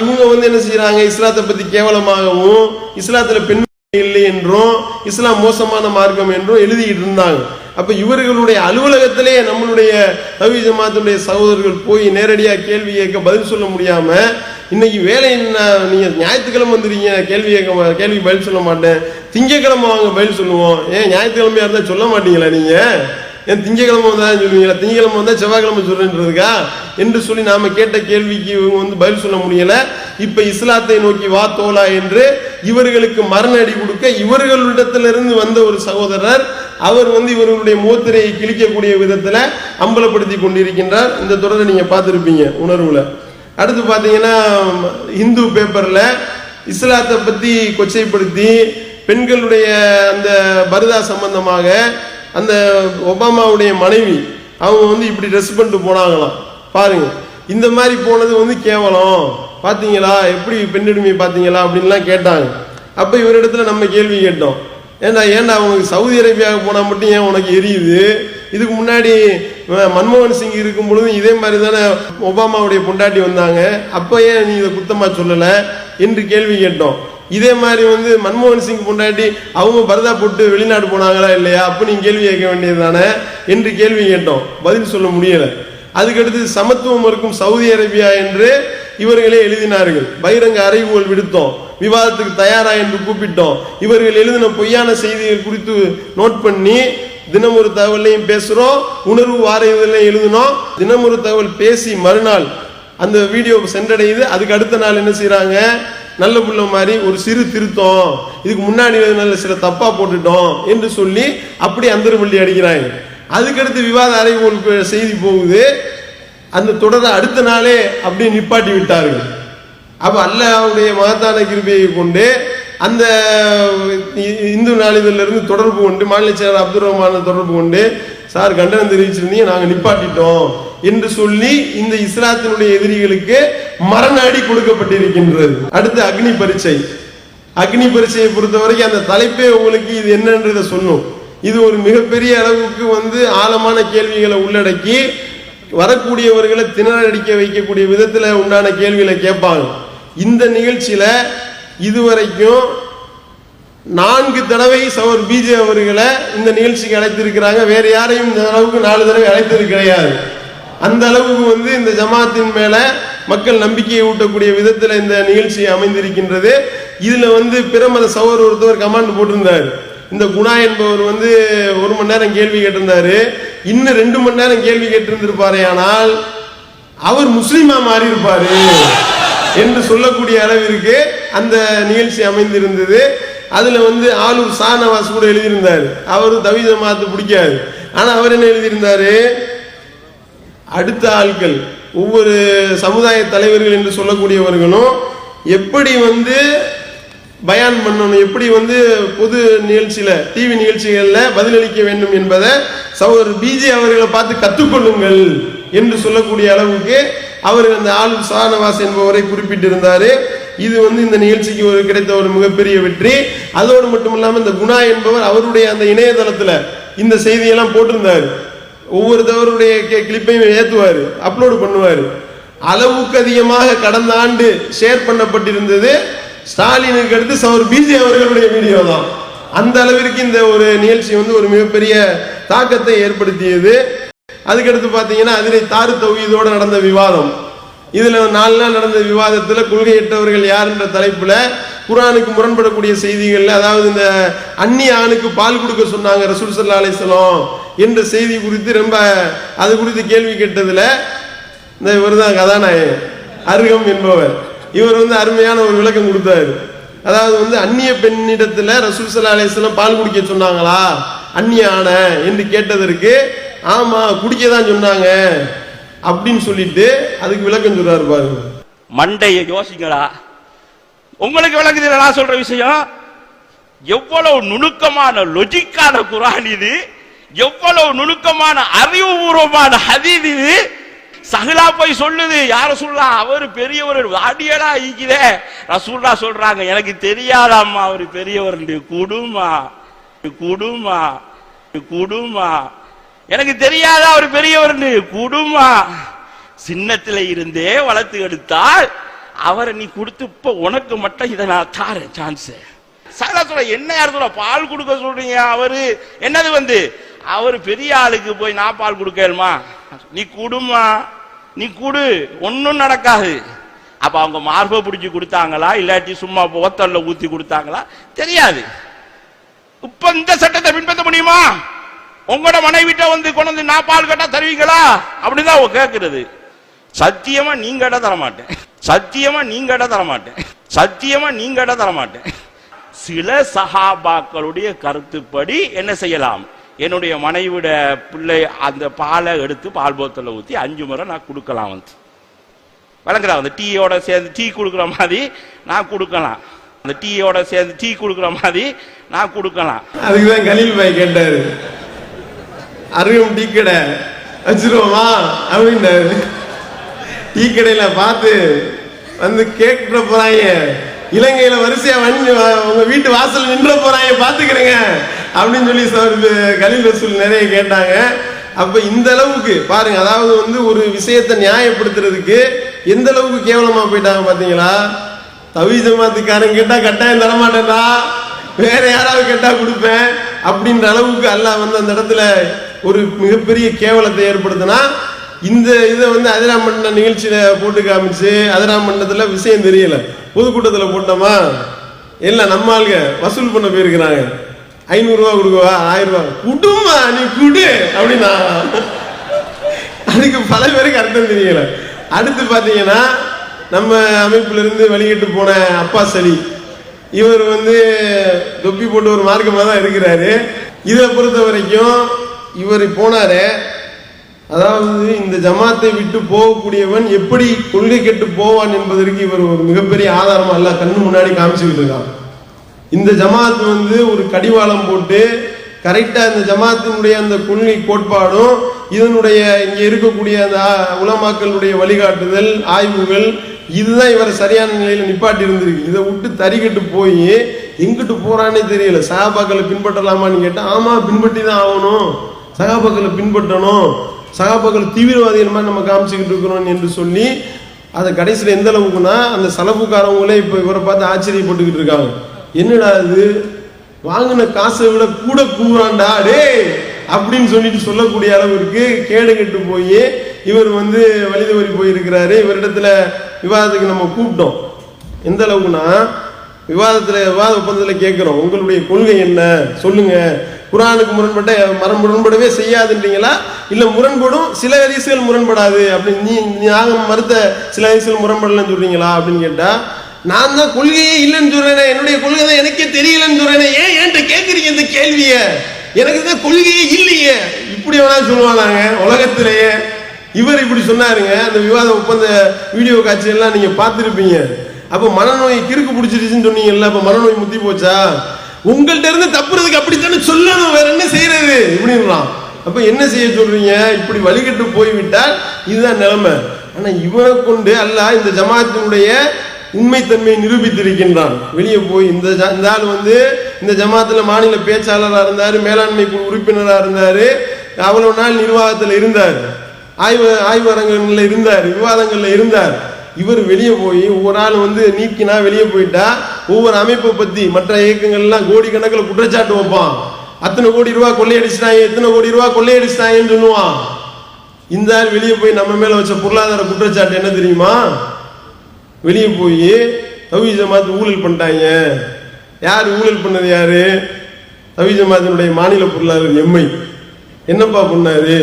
இவங்க வந்து என்ன செய்யறாங்க, இஸ்லாத்தை பத்தி கேவலமாகவும் இஸ்லாத்துல பெண் இல்லை என்றும் இஸ்லாம் மோசமான மார்க்கம் என்றும் எழுதிக்கிட்டு இருந்தாங்க. அப்ப இவர்களுடைய அலுவலகத்திலே நம்மளுடைய தௌஹீத் ஜமாத்துடைய சகோதரர்கள் போய் நேரடியா கேள்வி கேட்க பதில் சொல்ல முடியாம, இன்னைக்கு வேலை என்ன, நீங்க ஞாயிற்றுக்கிழமை வந்துருக்கீங்க கேள்வி பதில் சொல்ல மாட்டேன், திங்கக்கிழமை வாங்க பதில் சொல்லுவோம். ஏன் ஞாயிற்றுக்கிழமையா இருந்தா சொல்ல மாட்டீங்களா நீங்க, ஏன் திங்கக்கிழமை வந்தா சொல்லுவீங்களா, திங்கக்கிழமை வந்தா செவ்வாய்க்கிழமை சொல்றேன்றதுக்கா என்று சொல்லி நாம கேட்ட கேள்விக்கு இவங்க வந்து பதில் சொல்ல முடியல. இப்ப இஸ்லாத்தை நோக்கி வா தோலா என்று இவர்களுக்கு மரண அடி கொடுக்க இவர்களிடத்திலிருந்து வந்த ஒரு சகோதரர் அவர் வந்து இவர்களுடைய மோத்திரையை கிழிக்கக்கூடிய விதத்துல அம்பலப்படுத்தி கொண்டிருக்கின்றார். இந்த தொடரை நீங்க பார்த்திருப்பீங்க உணர்வுல. அடுத்து பாத்தீங்கன்னா இந்து பேப்பர்ல இஸ்லாத்தை பத்தி கொச்சைப்படுத்தி பெண்களுடைய அந்த பர்தா சம்பந்தமாக அந்த ஒபாமாவுடைய மனைவி அவங்க வந்து இப்படி ட்ரெஸ் பண்ணிட்டு போனாங்களாம். பாருங்க, இந்த மாதிரி போனது வந்து கேவலம், பாத்தீங்களா எப்படி பெண்ணுரிமை பாத்தீங்களா அப்படின்லாம் கேட்டாங்க. அப்ப இவரிடத்துல நம்ம கேள்வி கேட்டோம், ஏன்டா அவங்க சவுதி அரேபியாவுக்கு போனா மட்டும் ஏன் உனக்கு எரியுது, இதுக்கு முன்னாடி மன்மோகன் சிங் இருக்கும் பொழுது இதே மாதிரி தானே ஒபாமாவுடைய பொண்டாட்டி வந்தாங்க, அப்ப ஏன் நீ இதை குத்தமா சொல்லல என்று கேள்வி கேட்டோம். இதே மாதிரி வந்து மன்மோகன் சிங் பொண்டாட்டி அவங்க பரதா போட்டு வெளிநாடு போனாங்களா இல்லையா, அப்ப நீங்க கேள்வி கேட்க வேண்டியது தானே என்று கேள்வி கேட்டோம். பதில் சொல்ல முடியல. அதுக்கடுத்து சமத்துவம் இருக்கும் சவுதி அரேபியா என்று இவர்களே எழுதினார்கள். பகிரங்க அறைகோல் விடுத்தோம், விவாதத்துக்கு தயாரா என்று கூப்பிட்டோம். இவர்கள் எழுதின பொய்யான செய்திகள் குறித்து நோட் பண்ணி தினம் ஒரு தகவலையும் பேசுறோம், உணர்வு வார இதழையும் எழுதினோம். தினம் ஒரு தகவல் பேசி மறுநாள் அந்த வீடியோ சென்றடையுது. அதுக்கு அடுத்த நாள் என்ன செய்யறாங்க, நல்ல புள்ள மாதிரி ஒரு சிறு திருத்தம், இதுக்கு முன்னாடி நல்ல சில தப்பா போட்டுட்டோம் என்று சொல்லி அப்படி அந்தர்வள்ளி அடிக்கிறாங்க. அதுக்கடுத்து விவாத அறைகோல் செய்தி போகுது. அந்த தொடரை அடுத்த நாளே அப்படியே நிப்பாட்டி விட்டார்கள். அப்ப அல்லாஹ்வுடைய மகத்தான கிருபையை கொண்டு அந்த இந்து நாளிதழிலிருந்து தொடர்பு கொண்டு மாநில செயலர் அப்துல் ரஹ்மான தொடர்பு கொண்டு, சார் கண்டனம் தெரிவிச்சிருந்தீங்க, நாங்க நிப்பாட்டிட்டோம் என்று சொல்லி இந்த இஸ்லாத்தினுடைய எதிரிகளுக்கு மரண அடி கொடுக்கப்பட்டிருக்கின்றது. அடுத்து அக்னி பரீட்சை. அக்னி பரீட்சையை பொறுத்த வரைக்கும் அந்த தலைப்பே உங்களுக்கு இது என்னன்றதை சொல்லும். இது ஒரு மிகப்பெரிய அளவுக்கு வந்து ஆழமான கேள்விகளை உள்ளடக்கி வரக்கூடியவர்களை திணறடிக்க வைக்கக்கூடிய விதத்துல உண்டான கேள்விகளை கேட்பாங்க. இந்த நிகழ்ச்சியில இதுவரைக்கும் 4 தடவை சகோதரர் பிஜே அவர்களை இந்த நிகழ்ச்சிக்கு அழைத்திருக்கிறாங்க. வேற யாரையும் இந்த அளவுக்கு 4 தடவை அழைத்தது கிடையாது. அந்த அளவுக்கு இந்த ஜமாத்தின் மேல மக்கள் நம்பிக்கையை ஊட்டக்கூடிய விதத்தில் இந்த நிகழ்ச்சி அமைந்திருக்கின்றது. இதுல பிரமத சகோதரர் ஒருத்தவர் கமாண்ட் போட்டிருந்தார். இந்த குணா என்பவர் 1 மணி நேரம் கேள்வி கேட்டிருந்தாரு. இன்னும் 2 மணி நேரம் கேள்வி கேட்டிருந்திருப்பாரு, ஆனால் அவர் முஸ்லீமா மாறி இருப்பாரு என்று சொல்லக்கூடிய அளவிற்கு அந்த நிகழ்ச்சி அமைந்திருந்தது. அதுல ஆலூர் ஷானவாஸ் கூட எழுதியிருந்தார். அவரு தவ்ஹீத் ஜமாத் பிடிக்காது, ஆனா அவர் என்ன எழுதியிருந்தாரு, அடுத்த ஆட்கள் ஒவ்வொரு சமுதாய தலைவர்கள் என்று சொல்லக்கூடியவர்களும் எப்படி பயான் பண்ணணும், எப்படி பொது நிகழ்ச்சியில டிவி நிகழ்ச்சிகள்ல பதிலளிக்க வேண்டும் என்பதை சகோதரர் பிஜே அவர்களை பார்த்து கற்றுக்கொள்ளுங்கள் என்று சொல்லக்கூடிய அளவுக்கு அவர் அந்த ஆலூர் ஷானவாஸ் என்பவரை குறிப்பிட்டிருந்தாரு. இது இந்த நிகழ்ச்சிக்கு கிடைத்த ஒரு மிகப்பெரிய வெற்றி. அதோடு மட்டும் இல்லாமல் இந்த குணா என்பவர் அவருடைய அந்த இணையதளத்துல இந்த செய்தியெல்லாம் போட்டிருந்தாரு. ஒவ்வொருத்தவருடைய கிளிப்பையும் ஏற்றுவார், அப்லோடு பண்ணுவார். அளவுக்கு அதிகமாக கடந்த ஆண்டு ஷேர் பண்ணப்பட்டிருந்தது ஸ்டாலினுக்கு அடுத்து சகோதரர் பிஜே அவர்களுடைய வீடியோ தான். அந்த அளவிற்கு இந்த ஒரு நிகழ்ச்சி ஒரு மிகப்பெரிய தாக்கத்தை ஏற்படுத்தியது. அதுக்கடுத்து பாத்தீங்கன்னா அதிலே தாரு தௌஹீதோட நடந்த விவாதம். இதுல 4 நாள் நடந்த விவாதத்துல கொள்கையற்றவர்கள் யார் என்ற தலைப்புல குர்ஆனுக்கு முரண்படக்கூடிய செய்திகள்ல, அதாவது இந்த அந்நிய ஆணுக்கு பால் கொடுக்க சொன்னாங்க ரசூல் ஸல்லல்லாஹு அலைஹி வஸல்லம் என்ற செய்தி குறித்து ரொம்ப அது குறித்து கேள்வி கேட்டதுல இந்த இவர் தான் கதாநாயகன் அருகம் என்பவர், இவர் அருமையான ஒரு விளக்கம் கொடுத்தாரு. அதாவது அந்நிய பெண்ணிடத்துல ரசூல் ஸல்லல்லாஹு அலைஹி வஸல்லம் பால் குடிக்க சொன்னாங்களா அந்நிய ஆணை என்று கேட்டதற்கு ஆமா குடிக்கதான் சொன்னாங்க அப்படின்னு சொல்லிட்டு அதுக்கு விளக்கம் சொல்றாரு பாருங்க. மண்டைய யோசிங்களா, உங்களுக்கு விளக்குது நான் சொல்ற விஷயம். எவ்வளவு நுணுக்கமான லொஜிக்கான குர்ஆன் இது, எவ்வளவு நுணுக்கமான அறிவுபூர்வமான ஹதீஸ் இது. சஹலா போய் சொல்லுது, யார சொல்லா அவர் பெரியவர் வாடியலா ஈக்குதே. ரசூல்லா சொல்றாங்க எனக்கு தெரியாதாம்மா அவர் பெரியவர், குடுமா குடுமா குடுமா எனக்கு தெரியாதா அவர் பெரியவர் குடுமா. சின்னத்தில இருந்தே வளர்த்து எடுத்தால் அவரை நீ கொடுத்து இப்ப உனக்கு மட்டும் இதை நான் தாரேன் சான்ஸ். சகலா சொல்ல என்ன யார் சொல்ல பால் கொடுக்க சொல்றீங்க, அவரு என்னது அவரு பெரிய ஆளுக்கு போய் நான் பால் கொடுக்கலுமா, நீ குடுமா நீ குடு ஒன்னும் நடக்காது. அப்ப அவங்க மார்பை பிடிச்சி கொடுத்தாங்களா இல்லாட்டி சும்மா போத்தல்ல ஊத்தி கொடுத்தாங்களா தெரியாது. இப்ப இந்த சட்டத்தை பின்பற்ற முடியுமா? உங்களோட மனைவிட்ட கொண்டு நான் பால் கேட்டா தருவீங்களா அப்படிதான் கேட்கிறது. சத்தியமா நீங்க கேட்டா தரமாட்டேன், சத்தியமா நீங்க கேட்டா தரமாட்டேன், சத்தியமா நீங்க கேட்டா தரமாட்டேன். சில சஹாபாக்களுடைய கருத்துப்படி என்ன செய்யலாம், என்னுடைய மனைவிட பிள்ளை அந்த பாலை எடுத்து பால் போத்தல ஊத்தி 5 முறை நான் கொடுக்கலாம். விளங்குறா, டீயோட சேர்ந்து டீ கொடுக்குற மாதிரி நான் கொடுக்கலாம், அந்த டீயோட சேர்ந்து டீ கொடுக்குற மாதிரி நான் கொடுக்கலாம். அதுக்குதான் கலீல் பாய் கேட்டாரு, அருகம் டீ கடை வச்சிருவோமா அப்படின்னாரு. டீ கடையில பார்த்து கேட்க போறாங்க, இலங்கையில வரிசையா உங்க வீட்டு வாசல் நின்ற போறாங்க பாத்துக்கிறேங்க அப்படின்னு சொல்லி கலீல் ரசூல் நிறைய கேட்டாங்க. அப்ப இந்த அளவுக்கு பாருங்க, அதாவது ஒரு விஷயத்தை நியாயப்படுத்துறதுக்கு எந்த அளவுக்கு கேவலமா போயிட்டாங்க பாத்தீங்களா. தவ்ஹீத் ஜமாத்துக்காரன் கேட்டா கட்டாயம் தரமாட்டேன்டா, வேற யாராவது கேட்டா கொடுப்பேன் அப்படின்ற அளவுக்கு அல்லாஹ் அந்த இடத்துல ஒரு மிகப்பெரிய கேவலத்தை ஏற்படுத்தினா, இந்த இதை அதிராமண்ண நிகழ்ச்சியில போட்டு காமிச்சு, அதிராமண்ணத்துல விஷயம் தெரியல, பொதுக்கூட்டத்துல போட்டோமா இல்ல நம்ம ஆளுங்க வசூல் பண்ண போயிருக்கிறாங்க. 500 ரூபா கொடுக்கவா 1000 ரூபா குடுமா நீ குடு அப்படின்னா அதுக்கு பல பேருக்கு அர்த்தம் தெரியல. அடுத்து பாத்தீங்கன்னா நம்ம அமைப்புல இருந்து வெளியிட்டு போன அப்பாஸ் அலி, இவர் தொப்பி போட்டு ஒரு மார்க்கமா தான் இருக்கிறாரு. இதை பொறுத்த வரைக்கும் இவர் போனாரு, அதாவது இந்த ஜமாத்தை விட்டு போகக்கூடியவன் எப்படி கொள்கை கெட்டு போவான் என்பதற்கு இவர் ஒரு மிகப்பெரிய ஆதாரமா அல்ல கண்ணு முன்னாடி காமிச்சுக்கிட்டு இருக்கான். இந்த ஜமாத் ஒரு கடிவாளம் போட்டு கரெக்டா இந்த ஜமாத்தினுடைய அந்த கொள்கை கோட்பாடும் இதனுடைய இங்க இருக்கக்கூடிய அந்த உலமாக்களுடைய வழிகாட்டுதல் ஆய்வுகள் இதுதான் இவரை சரியான நிலையில நிப்பாட்டி இருந்திருக்கு. இதை விட்டு தறிக்கட்டு போய் எங்கிட்டு போறானே தெரியல. சஹாபாக்களை பின்பற்றலாமான்னு கேட்டா ஆமா பின்பற்றி தான் ஆகணும், சஹாபாக்களை பின்பற்றணும், சஹாபாக்கள் தீவிரவாதிகள் மாதிரி நம்ம காமிச்சுக்கிட்டு இருக்கிறோம் என்று சொல்லி அதை கடைசியில் எந்த அளவுக்குன்னா அந்த சலப்புக்காரவங்களே இப்ப இவரை பார்த்து ஆச்சரியப்பட்டுக்கிட்டு இருக்காங்க. என்னடா இது வாங்கின காசை விட கூட கூறாண்டா டே அப்படின்னு சொல்லிட்டு சொல்லக்கூடிய அளவிற்கு கேடு கெட்டு போய் இவர் வந்து வழி தவறி போயிருக்கிறாரு. இவரிடத்துல விவாதத்துக்கு நம்ம கூப்பிட்டோம். எந்த அளவுக்குன்னா விவாத ஒப்பந்தத்தில் கேட்கிறோம், உங்களுடைய கொள்கை என்ன சொல்லுங்க, குர்ஆனுக்கு முரண்படவே செய்யாதுன்றீங்களா, இல்ல முரண்படும் சில ஹதீஸ்கள் முரண்படாது அப்படின்னு நாங்க மறுத்த சில ஹதீஸ்கள் முரண்படலன்னு சொல்றீங்களா அப்படின்னு கேட்டா, நான் தான் கொள்கையே இல்லைன்னு சொல்றேனே, என்னுடைய கொள்கை தான் எனக்கே தெரியலன்னு சொல்றேனே, ஏன் என்கிட்ட கேட்குறீங்க இந்த கேள்விய, எனக்கு தான் கொள்கையே இல்லையே, இப்படி வேணா சொல்லுவானாங்க உலகத்திலேயே. இவர் இப்படி சொன்னாருங்க. அந்த விவாத ஒப்பந்த வீடியோ காட்சியெல்லாம் நீங்க பார்த்துருப்பீங்க. அப்ப மனநோய் கிறுக்கு பிடிச்சிருச்சுன்னு சொன்னீங்கல்ல, அப்ப மனநோய் முத்தி போச்சா? உங்கள்கிட்ட இருந்து தப்புறதுக்கு அப்படித்தானே சொல்லணும், வேற என்ன செய்யறது இப்படின்றான். அப்ப என்ன செய்ய சொல்றீங்க? இப்படி வழிகட்டு போய்விட்டால் இதுதான் நிலைமை. ஆனா இவனை கொண்டு அல்லாஹ் இந்த ஜமாத்தினுடைய உண்மைத்தன்மையை நிரூபித்திருக்கின்றான். வெளியே போய் இந்த ஆள் வந்து இந்த ஜமாத்துல மாநில பேச்சாளராக இருந்தாரு, மேலாண்மை குழு உறுப்பினராக இருந்தாரு, அவ்வளவு நாள் நிர்வாகத்தில் இருந்தார், ஆய்வரங்கள்ல இருந்தார், விவாதங்கள்ல இருந்தார். இவர் வெளியே போய் ஒவ்வொரு ஆள் வந்து நீக்கினா வெளியே போயிட்டா ஒவ்வொரு அமைப்பை பத்தி மற்ற இயக்கங்கள்லாம் கோடிக்கணக்கில் குற்றச்சாட்டு வைப்பான். அத்தனை கோடி ரூபாய் கொள்ளையடிச்சிட்டாங்க, எத்தனை கோடி ரூபாய் கொள்ளையடிச்சிட்டாங்கன்னு சொல்லுவான். இந்த ஆள் வெளியே போய் நம்ம மேல வச்ச பொருளாதார குற்றச்சாட்டு என்ன தெரியுமா? வெளியே போய் தௌஹீத் ஜமாத் ஊழல் பண்ணிட்டாங்க. யார் ஊழல் பண்ணது? யாரு? தௌஹீத் ஜமாத்தினுடைய மாநில பொருளாளர் எம்ஐ. என்னப்பா பண்ணாரு?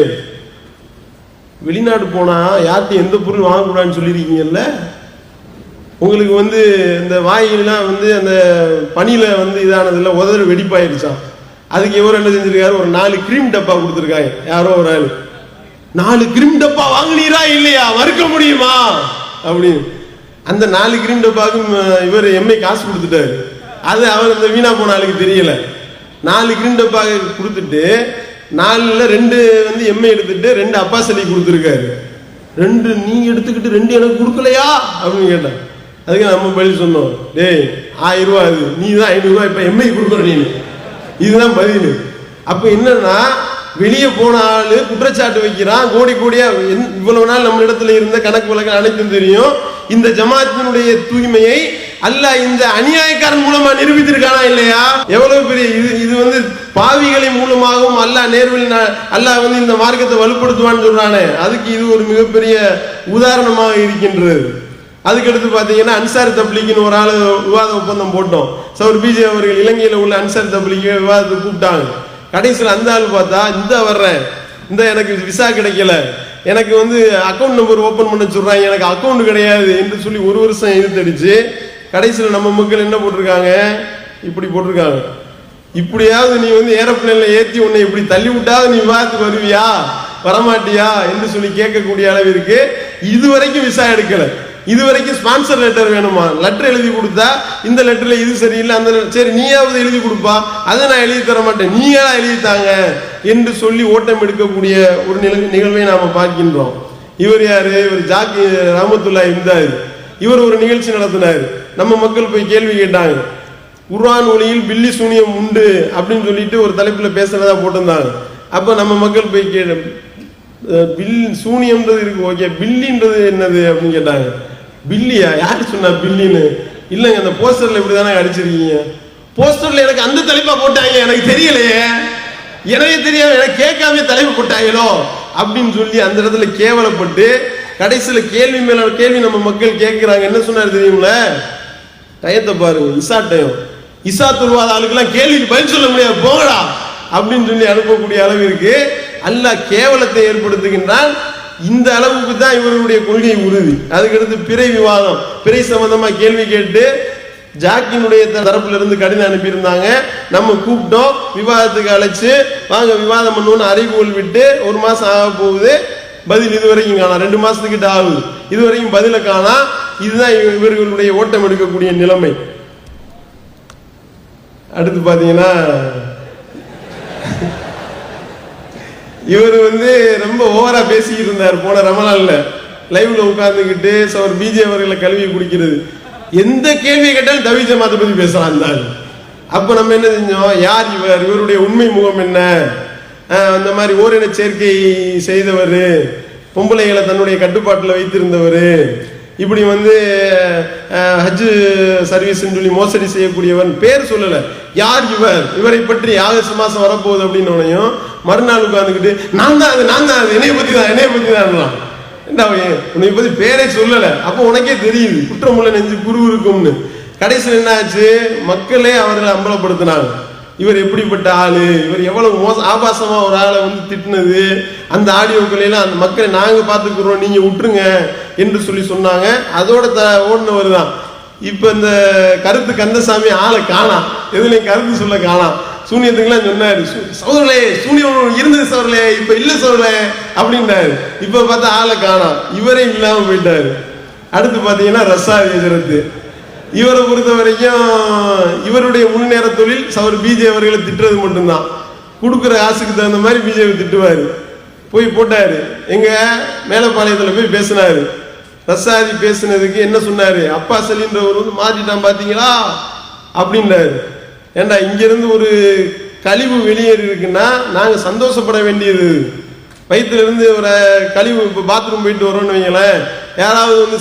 வெளிநாடு போனா யார்கிட்ட எந்த பொருள் வாங்கக்கூடாதுன்னு சொல்லியிருக்கீங்கல்ல, உங்களுக்கு வந்து இந்த வாயிலாம் வந்து அந்த பனியில வந்து இதானதுல உதறு வெடிப்பாயிருச்சான். அதுக்கு எவரும் என்ன செஞ்சிருக்காரு? ஒரு 4 கிரீம் டப்பா கொடுத்துருக்காங்க. யாரோ ஒரு ஆள் 4 கிரீம் டப்பா வாங்கினீரா இல்லையா, மறுக்க முடியுமா அப்படின்னு. அந்த 4 கிரீம் டப்பாவுக்கும் இவர் எம்ஐ காசு கொடுத்துட்டாரு. அது அவர் அந்த வீணா போன ஆளுக்கு தெரியல. 4 கிரீம் டப்பா கொடுத்துட்டு 4ல் 2 வந்து எம்ஐ எடுத்துட்டு 2 அப்பாஸ் அலி கொடுத்துருக்காரு. 2 நீ எடுத்துக்கிட்டு 2 எனக்கு கொடுக்கலையா அப்படின்னு கேட்டான். அதுக்கு நம்ம பதில் சொன்னோம், டேய் 1000 ரூபா அது, நீ தான் 500 ரூபாய் இப்ப எம்ஐ கொடுக்குற நீ, இதுதான் பதில். அப்ப என்னன்னா வெளியே போன ஆளு குற்றச்சாட்டு வைக்கிறான், கோடி கோடியா. இவ்வளவு நாள் நம்ம இடத்துல இருந்த கணக்கு வழக்கு அனைத்தும் தெரியும். இந்த ஜமாத்தினுடைய தூய்மையை அல்லாஹ் இந்த அநியாயக்காரன் மூலமா நிரூபித்திருக்கானா இல்லையா? எவ்வளவு பெரிய இது வந்து பாவிகளின் மூலமாகவும் அல்லாஹ் நேர்வழி அல்லாஹ் வந்து இந்த மார்க்கத்தை வலுப்படுத்துவான்னு சொல்றானே, அதுக்கு இது ஒரு மிகப்பெரிய உதாரணமாக இருக்கின்றது. அதுக்கடுத்து பாத்தீங்கன்னா அன்சார் தப்லீக்னு ஒரு ஆளு விவாத ஒப்பந்தம் போட்டோம். சௌர் பிஜே அவர்கள் இலங்கையில உள்ள அன்சார் தப்லீக் விவாதத்துக்கு கூப்பிட்டாங்க. கடைசியில் அந்த ஆள் பார்த்தா, இந்த வர்றேன், இந்த எனக்கு விசா கிடைக்கல, எனக்கு வந்து அக்கௌண்ட் நம்பர் ஓபன் பண்ண சொல்றாங்க, எனக்கு அக்கௌண்ட் கிடையாது என்று சொல்லி 1 வருஷம் இழுத்தடிச்சு கடைசியில் நம்ம மக்கள் என்ன போட்டிருக்காங்க? இப்படி போட்டிருக்காங்க, இப்படியாவது நீ வந்து ஏரோப்ளேன்ல ஏற்றி உன்னை இப்படி தள்ளி விட்டாவது நீ விவாதத்துக்கு வருவியா வரமாட்டியா என்று சொல்லி கேட்கக்கூடிய அளவிற்கு இதுவரைக்கும் விசா எடுக்கல. இதுவரைக்கும் ஸ்பான்சர் லெட்டர் வேணுமா, லெட்டர் எழுதி கொடுத்தா இந்த லெட்டர்ல இது சரியில்லை, அந்த சரி நீயாவது எழுதி கொடுப்பா, அதை நான் எழுதி தர மாட்டேன், நீங்களா எழுதித்தாங்க என்று சொல்லி ஓட்டம் எடுக்கக்கூடிய ஒரு நிகழ்வை நாம பார்க்கின்றோம். இவர் யாரு? இவர் ஜாக்கி ரஹமத்துல்லா இருந்தாரு. இவர் ஒரு நிகழ்ச்சி நடத்தினார். நம்ம மக்கள் போய் கேள்வி கேட்டாங்க, குர்ஆன் ஒளியில் பில்லி சூனியம் உண்டு அப்படின்னு சொல்லிட்டு ஒரு தலைப்புல பேசுறதா போட்டிருந்தாங்க. அப்ப நம்ம மக்கள் போய் சூனியம்ன்றது இருக்கு, ஓகே, பில்லின்றது என்னது அப்படின்னு கேட்டாங்க. பில்லியா? யாரு சொன்னா பில்லின்னு? இல்லைங்க, அந்த போஸ்டர்ல இப்படிதானே அடிச்சிருக்கீங்க. போஸ்டர்ல எனக்கு அந்த தலைப்பா போட்டாங்க, எனக்கு தெரியலையே, எனக்கு தெரியாம எனக்கு கேட்காம தலைப்பு போட்டாங்களோ அப்படின்னு சொல்லி அந்த இடத்துல கேவலப்பட்டு கடைசியில கேள்வி மேல கேள்வி நம்ம மக்கள் கேட்கிறாங்க. என்ன சொன்னாரு தெரியுங்களா? டயத்தை பாருங்க, இசா டயம், இசா தொழுவாத ஆளுக்கெல்லாம் கேள்விக்கு பதில் சொல்ல முடியாது போகடா அப்படின்னு சொல்லி அனுப்பக்கூடிய அளவிற்கு அல்லாஹ் கேவலத்தை ஏற்படுத்துகின்றான். இந்த அளவுக்கு தான் இவர்களுடைய கொள்கை உறுதி. அதுக்கடுத்து பிறை விவாதம், பிறை சம்பந்தமா கேள்வி கேட்டு ஜாக்கினுடைய தரப்புல இருந்து கடிதம் அனுப்பியிருந்தாங்க. நம்ம கூப்பிட்டோம், விவாதத்துக்கு அழைச்சு வாங்க விவாதம் பண்ணுவோன்னு அறிவுகள் விட்டு 1 மாசம் ஆக போகுது, பதில் இதுவரைக்கும் காணா. 2 மாசத்துக்கிட்ட ஆகுது, இதுவரைக்கும் பதில காணா. இதுதான் இவர்களுடைய ஓட்டம் எடுக்கக்கூடிய நிலைமை. அடுத்து பாத்தீங்கன்னா இவர் வந்து ரொம்ப ஓவரா பேசிக்கிட்டு இருந்தார். போன ரமலான்ல லைவ்ல உட்கார்ந்துக்கிட்டு அவர் பிஜே அவர்களை கல்வி குடிக்கிறது, எந்த கேள்வி கேட்டாலும் தௌஹீத் ஜமாத்தை பத்தி பேசுறான் அந்த ஆள். அப்ப நம்ம என்ன செஞ்சோம், யார் இவர், இவருடைய உண்மை முகம் என்ன, அந்த மாதிரி ஓரின சேர்க்கை செய்தவர், பொம்பளைகளை தன்னுடைய கட்டுப்பாட்டில் வைத்திருந்தவர், இப்படி வந்து ஹஜ் சர்வீஸ் சொல்லி மோசடி செய்யக்கூடியவன் பேர் சொல்லல, யார் இவரை பற்றி ஆகஸ்ட் மாசம் வரப்போகுது அப்படின்னு மறுநாள் உட்கார்ந்துக்கிட்டு நான் தான் அது என்னைய பத்தி தான் உன்னை பத்தி பேரை சொல்லல. அப்போ உனக்கே தெரியுது குற்றமுள்ள நெஞ்சு குரு இருக்கும்னு. கடைசியில் என்ன ஆச்சு, மக்களே அவர்களை அம்பலப்படுத்தினாங்க. இவர் எப்படிப்பட்ட ஆளு, இவர் எவ்வளவு ஆபாசமா ஒரு ஆளை வந்து திட்டினது, அந்த ஆடியோக்களையெல்லாம் அந்த மக்களை நாங்க பாத்துக்கிறோம் நீங்க விட்டுருங்க என்று சொல்லி சொன்னாங்க. அதோட ஓடினவர் தான் இப்ப இந்த கருத்து கந்தசாமி ஆளை காணாம், எதுலையும் கருத்து சொல்ல காணாம். சூனியத்துக்குலாம் சொன்னாரு, சோதரலே சூனியம் இருந்தது சோதரலே, இப்ப இல்ல சோதரலே அப்படின்னாரு. இப்ப பார்த்தா ஆளை காணாம், இவரே இல்லாம போயிட்டாரு. அடுத்து பாத்தீங்கன்னா ரசாதி ஹஜரத், இவரை பொறுத்த வரைக்கும் இவருடைய முன்னேற தொழில் அவர் பிஜே அவர்களை திட்டுறது மட்டும்தான். கொடுக்குற காசுக்கு தகுந்த மாதிரி பிஜேபி திட்டுவாரு. போய் போட்டாரு, எங்க மேலப்பாளையத்துல போய் பேசினாரு. ரசாதி பேசினதுக்கு என்ன சொன்னாரு, அப்பா சலின்றவர் வந்து மாற்றிட்டான் பாத்தீங்களா அப்படின்னாரு. ஏண்டா இங்க இருந்து ஒரு கழிவு வெளியேறி இருக்குன்னா நாங்க சந்தோஷப்பட வேண்டியது. வயிற்றுல இருந்து ஒரு கழிவு இப்போ பாத்ரூம் போயிட்டு வரோம்னு வைங்களேன், யாராவது வந்து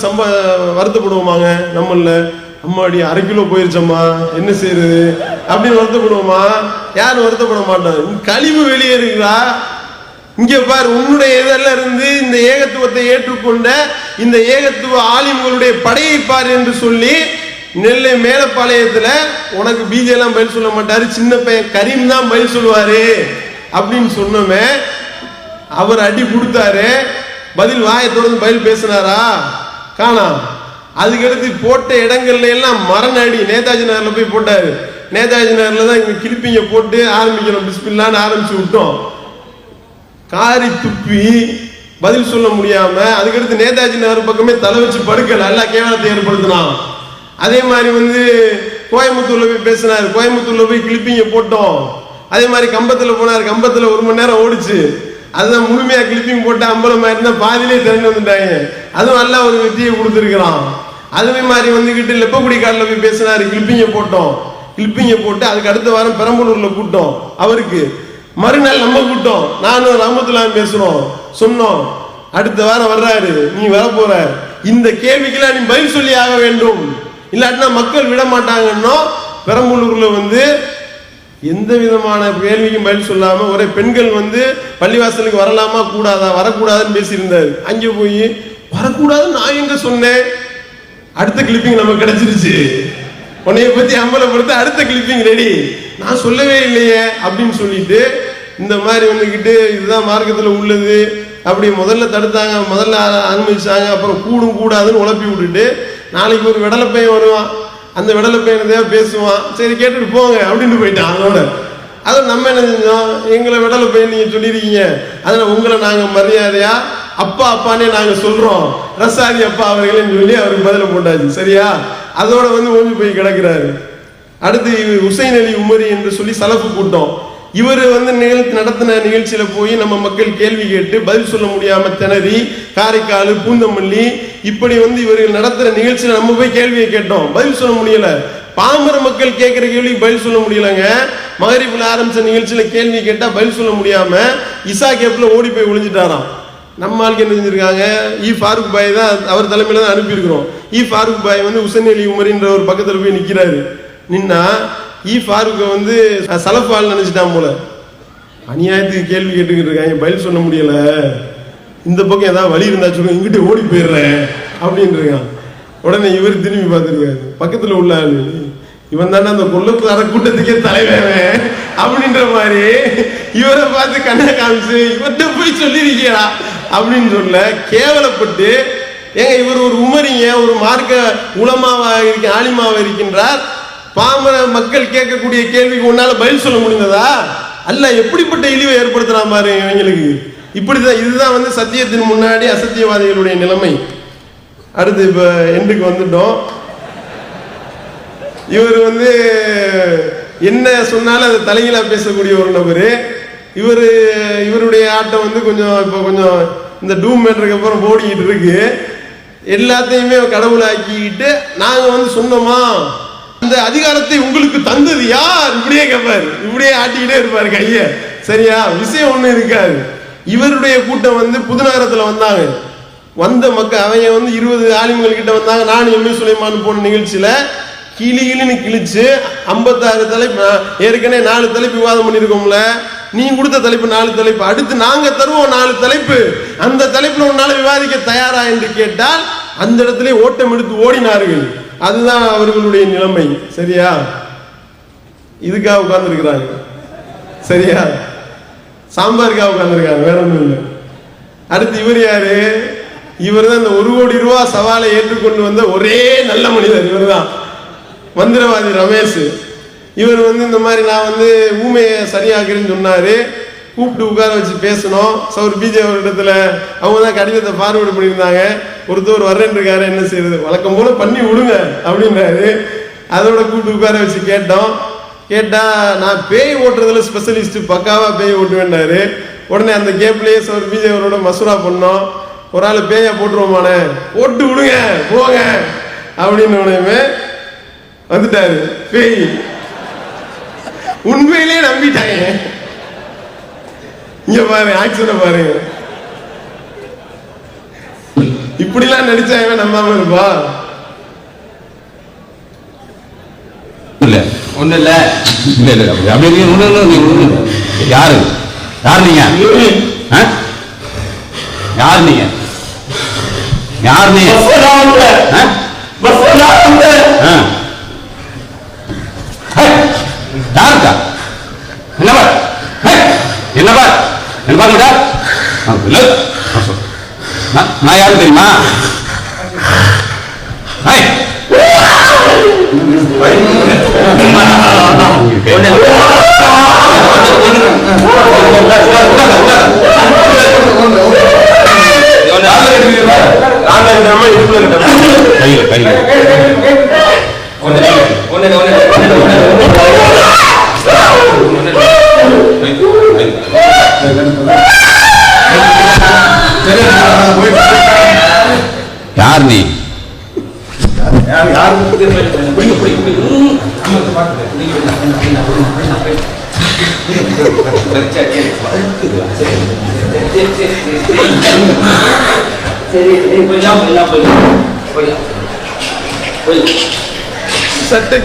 வருத்தப்படுவோமாங்க? நம்மள அம்மாடி 1/2 கிலோ போயிருச்சம்மா என்ன செய்யறது அப்படின்னு வருத்தப்படுவோமா? யாரும் வருத்தப்பட மாட்டாங்க. கழிவு வெளியேறுகிறா, இங்க பாரு உன்னுடைய இதெல்லாம் இருந்து இந்த ஏகத்துவத்தை ஏற்றுக்கொண்ட இந்த ஏகத்துவ ஆலிம்களுடைய படையை பாரு என்று சொல்லி நெல்லை மேலப்பாளையத்துல உனக்கு பிஜே எல்லாம் பதில் சொல்ல மாட்டாரு, சின்ன பையன் கரீம் தான் பதில் சொல்லுவாரு அப்படின்னு சொன்னோமே. அவர் அடி கொடுத்தாரு, பதில் வாயை தொடர்ந்து பதில் பேசினாரா? காணாம். அதுக்கடுத்து போட்ட இடங்கள்ல எல்லாம் மரண அடி. நேதாஜி நகர்ல போய் போட்டாரு. நேதாஜி நகர்ல தான் இங்க கிளிப்பிங்க போட்டு ஆரம்பிக்கணும், பிஸ்மில்லான்னு ஆரம்பிச்சு விட்டோம். காரி துப்பி பதில் சொல்ல முடியாம அதுக்கடுத்து நேதாஜி நகர் பக்கமே தலை வச்சு படுக்கல, எல்லாம் கேவலத்தை ஏற்படுத்தினான். அதே மாதிரி வந்து கோயம்புத்தூர்ல போய் பேசினாரு, கோயம்புத்தூர்ல போய் கிளிப்பிங்க போட்டோம். அதே மாதிரி கம்பத்துல போனாரு, கம்பத்துல 1 மணி நேரம் ஓடிச்சு. அதுதான் முழுமையா கிளிப்பிங் போட்டு அம்பலமா இருந்தா பாதியிலே திறந்து வந்துட்டாங்க. அதுவும் நல்ல ஒரு வெற்றியை கொடுத்துருக்கிறான். அதே மாதிரி வந்துகிட்டு லெப்பக்குடி காலில் போய் பேசினாரு, கிளிப்பிங்க போட்டோம். கிளிப்பிங்க போட்டு அதுக்கு அடுத்த வாரம் பெரம்பலூர்ல கூட்டம் அவருக்கு, மறுநாள் நம்ம கூட்டம் நானும் ரஹமத்துல்லாஹி பேசுறோம் சொன்னோம். அடுத்த வாரம் வர்றாரு, நீ வர போற, இந்த கேள்விக்கெல்லாம் நீ பதில் சொல்லி ஆக வேண்டும், இல்லாட்டினா மக்கள் விட மாட்டாங்கன்னா. பெரம்பலூர்ல வந்து எந்த விதமான கேள்விக்கும் பதில் சொல்லாம ஒரே பெண்கள் வந்து பள்ளிவாசலுக்கு வரலாமா கூடாதா, வரக்கூடாதுன்னு பேசியிருந்தாரு. அங்கே போய் வரக்கூடாதுன்னு நான் எங்க சொன்னேன்? அடுத்த கிளிப்பிங் நமக்கு கிடைச்சிருச்சு. உன்னைய பத்தி அம்பலப்படுத்த அடுத்த கிளிப்பிங் ரெடி, நான் சொல்லவே இல்லையே அப்படின்னு சொல்லிட்டு இந்த மாதிரி வந்துகிட்டு இதுதான் மார்க்கத்தில் உள்ளது அப்படி முதல்ல தடுத்தாங்க, முதல்ல அனுமதிச்சாங்க, அப்புறம் கூடும் கூடாதுன்னு உழப்பி விட்டுட்டு நாளைக்கு ஒரு விடலை பையன் வருவான், அந்த விடலை பையனதையா பேசுவான், சரி கேட்டுட்டு போங்க அப்படின்னு போயிட்டான். அதை நம்ம என்ன செஞ்சோம், எங்களை விடலை பையன் நீங்க சொல்லியிருக்கீங்க, அதனால உங்களை நாங்க மரியாதையா அப்பா அப்பானே நாங்க சொல்றோம், ரசாதி அப்பா அவர்களேன்னு சொல்லி அவருக்கு பதில போட்டாச்சு. சரியா? அதோட வந்து ஓய்வு போய் கிடக்கிறாரு. அடுத்து ஹுசைன் அலி உமரி என்று சொல்லி சலப்பு கூட்டம். இவர் வந்து நடத்தின நிகழ்ச்சியில போய் நம்ம மக்கள் கேள்வி கேட்டு பதில் சொல்ல முடியாம திணறி காரைக்கால் பூந்தமல்லி இப்படி வந்து இவர்கள் நடத்துற நிகழ்ச்சியில நம்ம போய் கேள்வியை கேட்டோம், பதில் சொல்ல முடியல. பாமர மக்கள் கேட்கிற கேள்விக்கு பதில் சொல்ல முடியலங்க. மகரிப்ல ஆரம்பிச்ச நிகழ்ச்சியில கேள்வி கேட்டா பதில் சொல்ல முடியாம இசா கேப்ல ஓடி போய் ஒளிஞ்சிட்டாராம். நம்ம ஆளுக்கு என்ன செஞ்சிருக்காங்க, ஃபாரூக் பாய் தான் அவர் தலைமையில தான் அனுப்பியிருக்கிறோம். ஃபாரூக் பாய் வந்து ஹுசைன் அலி உமரின்ற ஒரு பக்கத்துல போய் நிக்கிறாரு. நின்னா ஃபாரூக்கை வந்து சலஃபால் நினைச்சிட்டான் போல, அநியாயத்துக்கு கேள்வி கேட்டுக்கிட்டு இருக்காங்க, பதில் சொல்ல முடியல, இந்த பக்கம் ஏதாவது வழி இருந்தா சொல்லுங்க, இங்கிட்ட ஓடி போயிடுறேன் அப்படின்னு இருக்கான். உடனே இவர் திரும்பி பார்த்துருக்காரு, பக்கத்துல உள்ள ஆளு, இவன் தானே அந்த கொள்ளக்கார கூட்டத்துக்கே தலைவன் அப்படின்ற மாதிரி இவரை பார்த்து கண்ணை காமிச்சு இவர்கிட்ட போய் சொல்லிருக்கியா அப்படின்னு சொல்ல கேவலப்பட்டு, ஏங்க இவர் ஒரு உமரிங்க, ஒரு மார்க்க உலமாவா இருக்க ஆலிமாவா இருக்கின்றார், பாமர மக்கள் கேட்கக்கூடிய கேள்விக்கு உன்னால பதில் சொல்ல முடிந்ததா? அல்ல எப்படிப்பட்ட இழிவை ஏற்படுத்தலாம் பாரு இவங்களுக்கு. இப்படிதான், இதுதான் வந்து சத்தியத்தின் முன்னாடி அசத்தியவாதிகளுடைய நிலைமை. அடுத்து இப்ப எண்டுக்கு வந்துட்டோம். இவர் வந்து என்ன சொன்னாலும் அதை தலைகீழா பேசக்கூடிய ஒரு நபரு. இவருடைய ஆட்டம் வந்து கொஞ்சம் இப்ப கொஞ்சம் இந்த டூம் மேட்டருக்கு அப்புறம் ஓடிக்கிட்டு இருக்கு. எல்லாத்தையுமே கடவுளாக்கிக்கிட்டு நாங்க வந்து சொன்னோமா, அந்த அதிகாரத்தை உங்களுக்கு தந்தது யார் இப்படியே கேட்பாரு, இப்படியே ஆட்டிக்கிட்டே இருப்பாரு கைய. சரியா? விஷயம் ஒண்ணு இருக்காது. இவருடைய கூட்டம் வந்து புதுநகரத்துல வந்தாங்க. வந்த மக்கள் அவங்க வந்து 20 ஆலிம்கள் கிட்ட வந்தாங்க. நானும் எம்ஏ சுலைமான் போன நிகழ்ச்சியில கிளின்னு கிழிச்சு 56 தலைப்பு, ஏற்கனவே 4 தலைப்பு விவாதம் பண்ணியிருக்கோம்ல, நீ கொடுத்த தலைப்பு 4 தலைப்பு, அடுத்து நாங்க தருவோம் 4 தலைப்பு, அந்த தலைப்புல உன்னால விவாதிக்க தயாரா என்று கேட்டால் அந்த இடத்துல ஓட்டம் எடுத்து ஓடினார்கள். அதுதான் அவர்களுடைய நிலைமை. சரியா? இதுக்காக உட்கார்ந்து இருக்கிறாங்க. சரியா? சாம்பாருக்காக உட்கார்ந்துருக்காங்க, வேற ஒன்றும் இல்லை. அடுத்து இவர் யாரு? இவர் தான் இந்த 1 கோடி ரூபாய் சவாலை ஏற்றுக்கொண்டு வந்த ஒரே நல்ல மனிதர். இவர் தான் மந்திரவாதி ரமேஷ். இவர் வந்து இந்த மாதிரி நான் வந்து ஊமையை சரியாக்குறேன்னு சொன்னாரு. கூப்பிட்டு உட்கார வச்சு பேசணும். சௌர் பிஜே ஒரு இடத்துல அவங்க தான் கடிதத்தை ஃபார்வேர்டு பண்ணியிருந்தாங்க. ஒருத்தர் வர்றேன் இருக்காரு, என்ன செய்யறது, வழக்கம் போல பண்ணி விடுங்க அப்படின்றாரு. அதோட கூப்பிட்டு உட்கார வச்சு கேட்டோம். கேட்டா நான் பேய் ஓட்டுறதுல ஸ்பெஷலிஸ்ட், பக்காவா பேய் ஓட்டுவேன்னாரு. உடனே அந்த கேப்லயே சௌர் பிஜே அவரோட மசூரா பண்ணோம். ஒரு ஆள் பேயா போட்டுருவோமானே, போட்டு விடுங்க போங்க அப்படின்னு உடனே வந்துட்டாரு பேய். உண்மையிலே நம்பிட்டாங்க. இங்க பாருங்க, ஆக்சனை பாருங்க. இப்படிலாம் நடிச்சாங்க, நம்பாம இருப்பா? இல்ல ஒண்ணு இல்ல இல்ல இல்ல அப்படி யாரு யார் நீங்க? யார் நீங்க? யார் நீங்க? யாருக்கா? என்னவா என்னவா என்ன பாருடா? நான் யாரு தெரியுமா? யார் நீ? சட்டை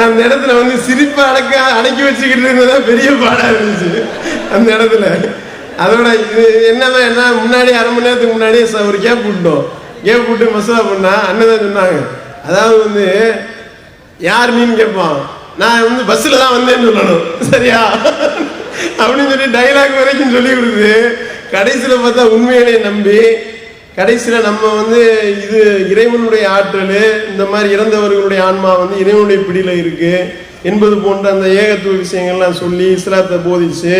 அந்த இடத்துல வந்து சிரிப்பை அடக்கி வச்சுக்கிட்டு இருந்ததா பெரிய பாடா இருந்துச்சு அந்த இடத்துல. அதோட இது என்னதான் என்ன, முன்னாடி அரை மணி நேரத்துக்கு முன்னாடி ஒரு கேப் விட்டோம். கேப் விட்டு மசோதா பண்ணா அண்ணன் தான் சொன்னாங்க, அதாவது வந்து யார் நீன்னு கேட்பான், நான் வந்து பஸ்ல தான் வந்தேன்னு சொல்லணும். சரியா? அப்படின்னு சொல்லி டைலாக் வரைக்கும் சொல்லி கொடுத்து கடைசியில பார்த்தா உண்மையிலே நம்பி கடைசியில நம்ம வந்து இது இறைவனுடைய ஆற்றல், இந்த மாதிரி இறந்தவர்களுடைய ஆன்மா வந்து இறைவனுடைய பிடியில இருக்கு என்பது போன்ற அந்த ஏகத்துவ விஷயங்கள்லாம் சொல்லி இஸ்லாத்தை போதிச்சு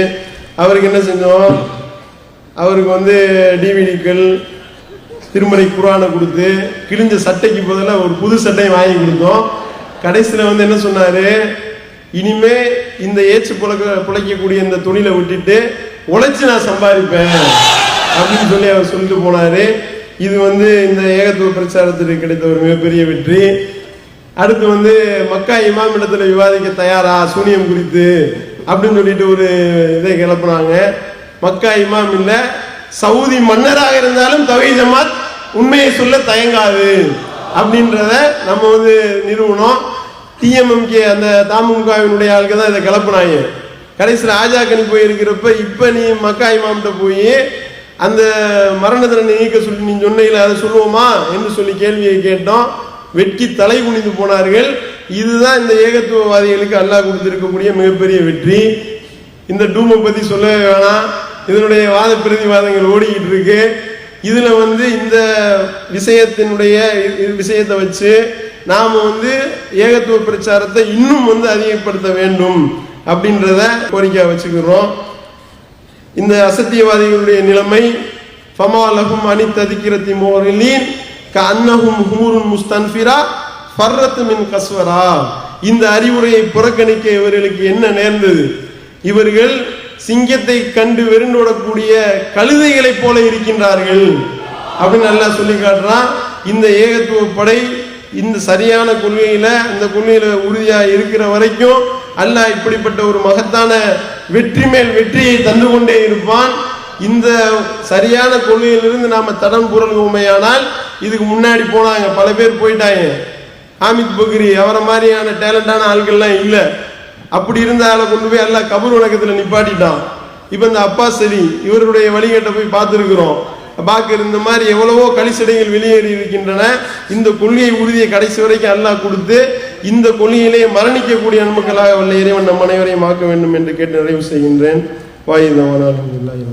அவருக்கு என்ன செஞ்சோம், அவருக்கு வந்து டிவிடிக்கள் திருமறை குர்ஆனை கொடுத்து கிழிஞ்ச சட்டைக்கு பதிலாக ஒரு புது சட்டையை வாங்கி கொடுத்தோம். கடைசியில் வந்து என்ன சொன்னாரு, இனிமே இந்த ஏச்சு பிழைக்கக்கூடிய இந்த தொழிலை விட்டுட்டு உழைச்சு நான் சம்பாதிப்பேன் அப்படின்னு சொல்லி அவர் சொல்லிட்டு போனாரு. இது வந்து இந்த ஏகத்துவ பிரச்சாரத்திற்கு கிடைத்த ஒரு மிகப்பெரிய வெற்றி. அடுத்து வந்து மக்கா இமாம் இடத்துல விவாதிக்க தயாரா சூனியம் குறித்து அப்படின்னு சொல்லிட்டு ஒரு இதை கிளப்புனாங்க. மக்கா இமாம் இல்ல, சவுதி மன்னராக இருந்தாலும் தௌஹீத் ஜமாத் உண்மையை சொல்ல தயங்காது அப்படின்றத நம்ம வந்து நிறுவனம். டிஎம்எம்கே அந்த தமுகவினுடைய ஆளுக்கு தான் இதை கிளப்புனாங்க. கடைசியில் ஆஜாக்கணி போயிருக்கிறப்ப இப்ப நீ மக்கா இமாம்கிட்ட போய் அந்த மரண தண்டனை நீக்க சொல்லி நீ சொன்னையில அதை சொல்லுவோமா என்று சொல்லி கேள்வியை கேட்டோம். வெட்கி தலை குனிந்து போனார்கள். இதுதான் இந்த ஏகத்துவவாதிகளுக்கு அல்லாஹ் கொடுத்திருக்கக்கூடிய மிகப்பெரிய வெற்றி. இந்த டூமை பத்தி சொல்லவே வேணாம், இதனுடைய வாத பிரதிவாதங்கள் ஓடிக்கிட்டு இருக்கு. இதுல இந்த விஷயத்தினுடைய விஷயத்தை வச்சு நாம ஏகத்துவ பிரச்சாரத்தை இன்னும் அதிகப்படுத்த வேண்டும் அப்படின்றத கோரிக்கை வச்சுக்கிறோம். இந்த அசத்தியவாதிகளுடைய நிலைமை ஃபமா லஹும் அனி தذكرத்தி முரிலீன் கஅன்னஹும் ஹுமுருன் முஸ்தன்ஃபிரா ஃபர்ரத் மின் கஸ்வரா. இந்த அறிவுரையை புறக்கணிக்க இவர்களுக்கு என்ன நேர்ந்தது? இவர்கள் சிங்கத்தை கண்டு வெறுண்டோடக்கூடிய கழுதைகளைப் போல இருக்கின்றார்கள் அப்படின்னு நல்லா சொல்லி காட்டுறான். இந்த ஏகத்துவ படை இந்த சரியான கொள்கையில இந்த கொள்கையில உறுதியா இருக்கிற வரைக்கும் அல்லாஹ் இப்படிப்பட்ட ஒரு மகத்தான வெற்றி மேல் வெற்றியை தந்து கொண்டே இருப்பான். இந்த சரியான கொள்கையிலிருந்து நாம தடம் புரள்வோமையானால், இதுக்கு முன்னாடி போனாங்க பல பேர் போயிட்டாங்க. ஹாமித் பக்ரி அவரை மாதிரியான டேலண்டான ஆட்கள்லாம் இல்லை. அப்படி இருந்த ஆளை கொண்டு போய் எல்லாம் கபர் வணக்கத்தில் நிப்பாட்டிட்டான். இப்ப இந்த அப்பாஸ் அலி இவருடைய வழிகேட்டை போய் பார்த்துருக்கிறோம். இந்த மாதிரி எவ்வளவோ கலிசடைகள் வெளியேறி இருக்கின்றன. இந்த கொள்கை உறுதியை கடைசி வரைக்கும் அல்லாஹ் கொடுத்து இந்த கொள்கையிலே மரணிக்கக்கூடிய நன்மக்களாக வல்ல இறைவன் நம் அனைவரையும் ஆக்க வேண்டும் என்று கேட்டு நிறைவு செய்கின்றேன். வாயிதவான அல்ஹம்துலில்லாஹி.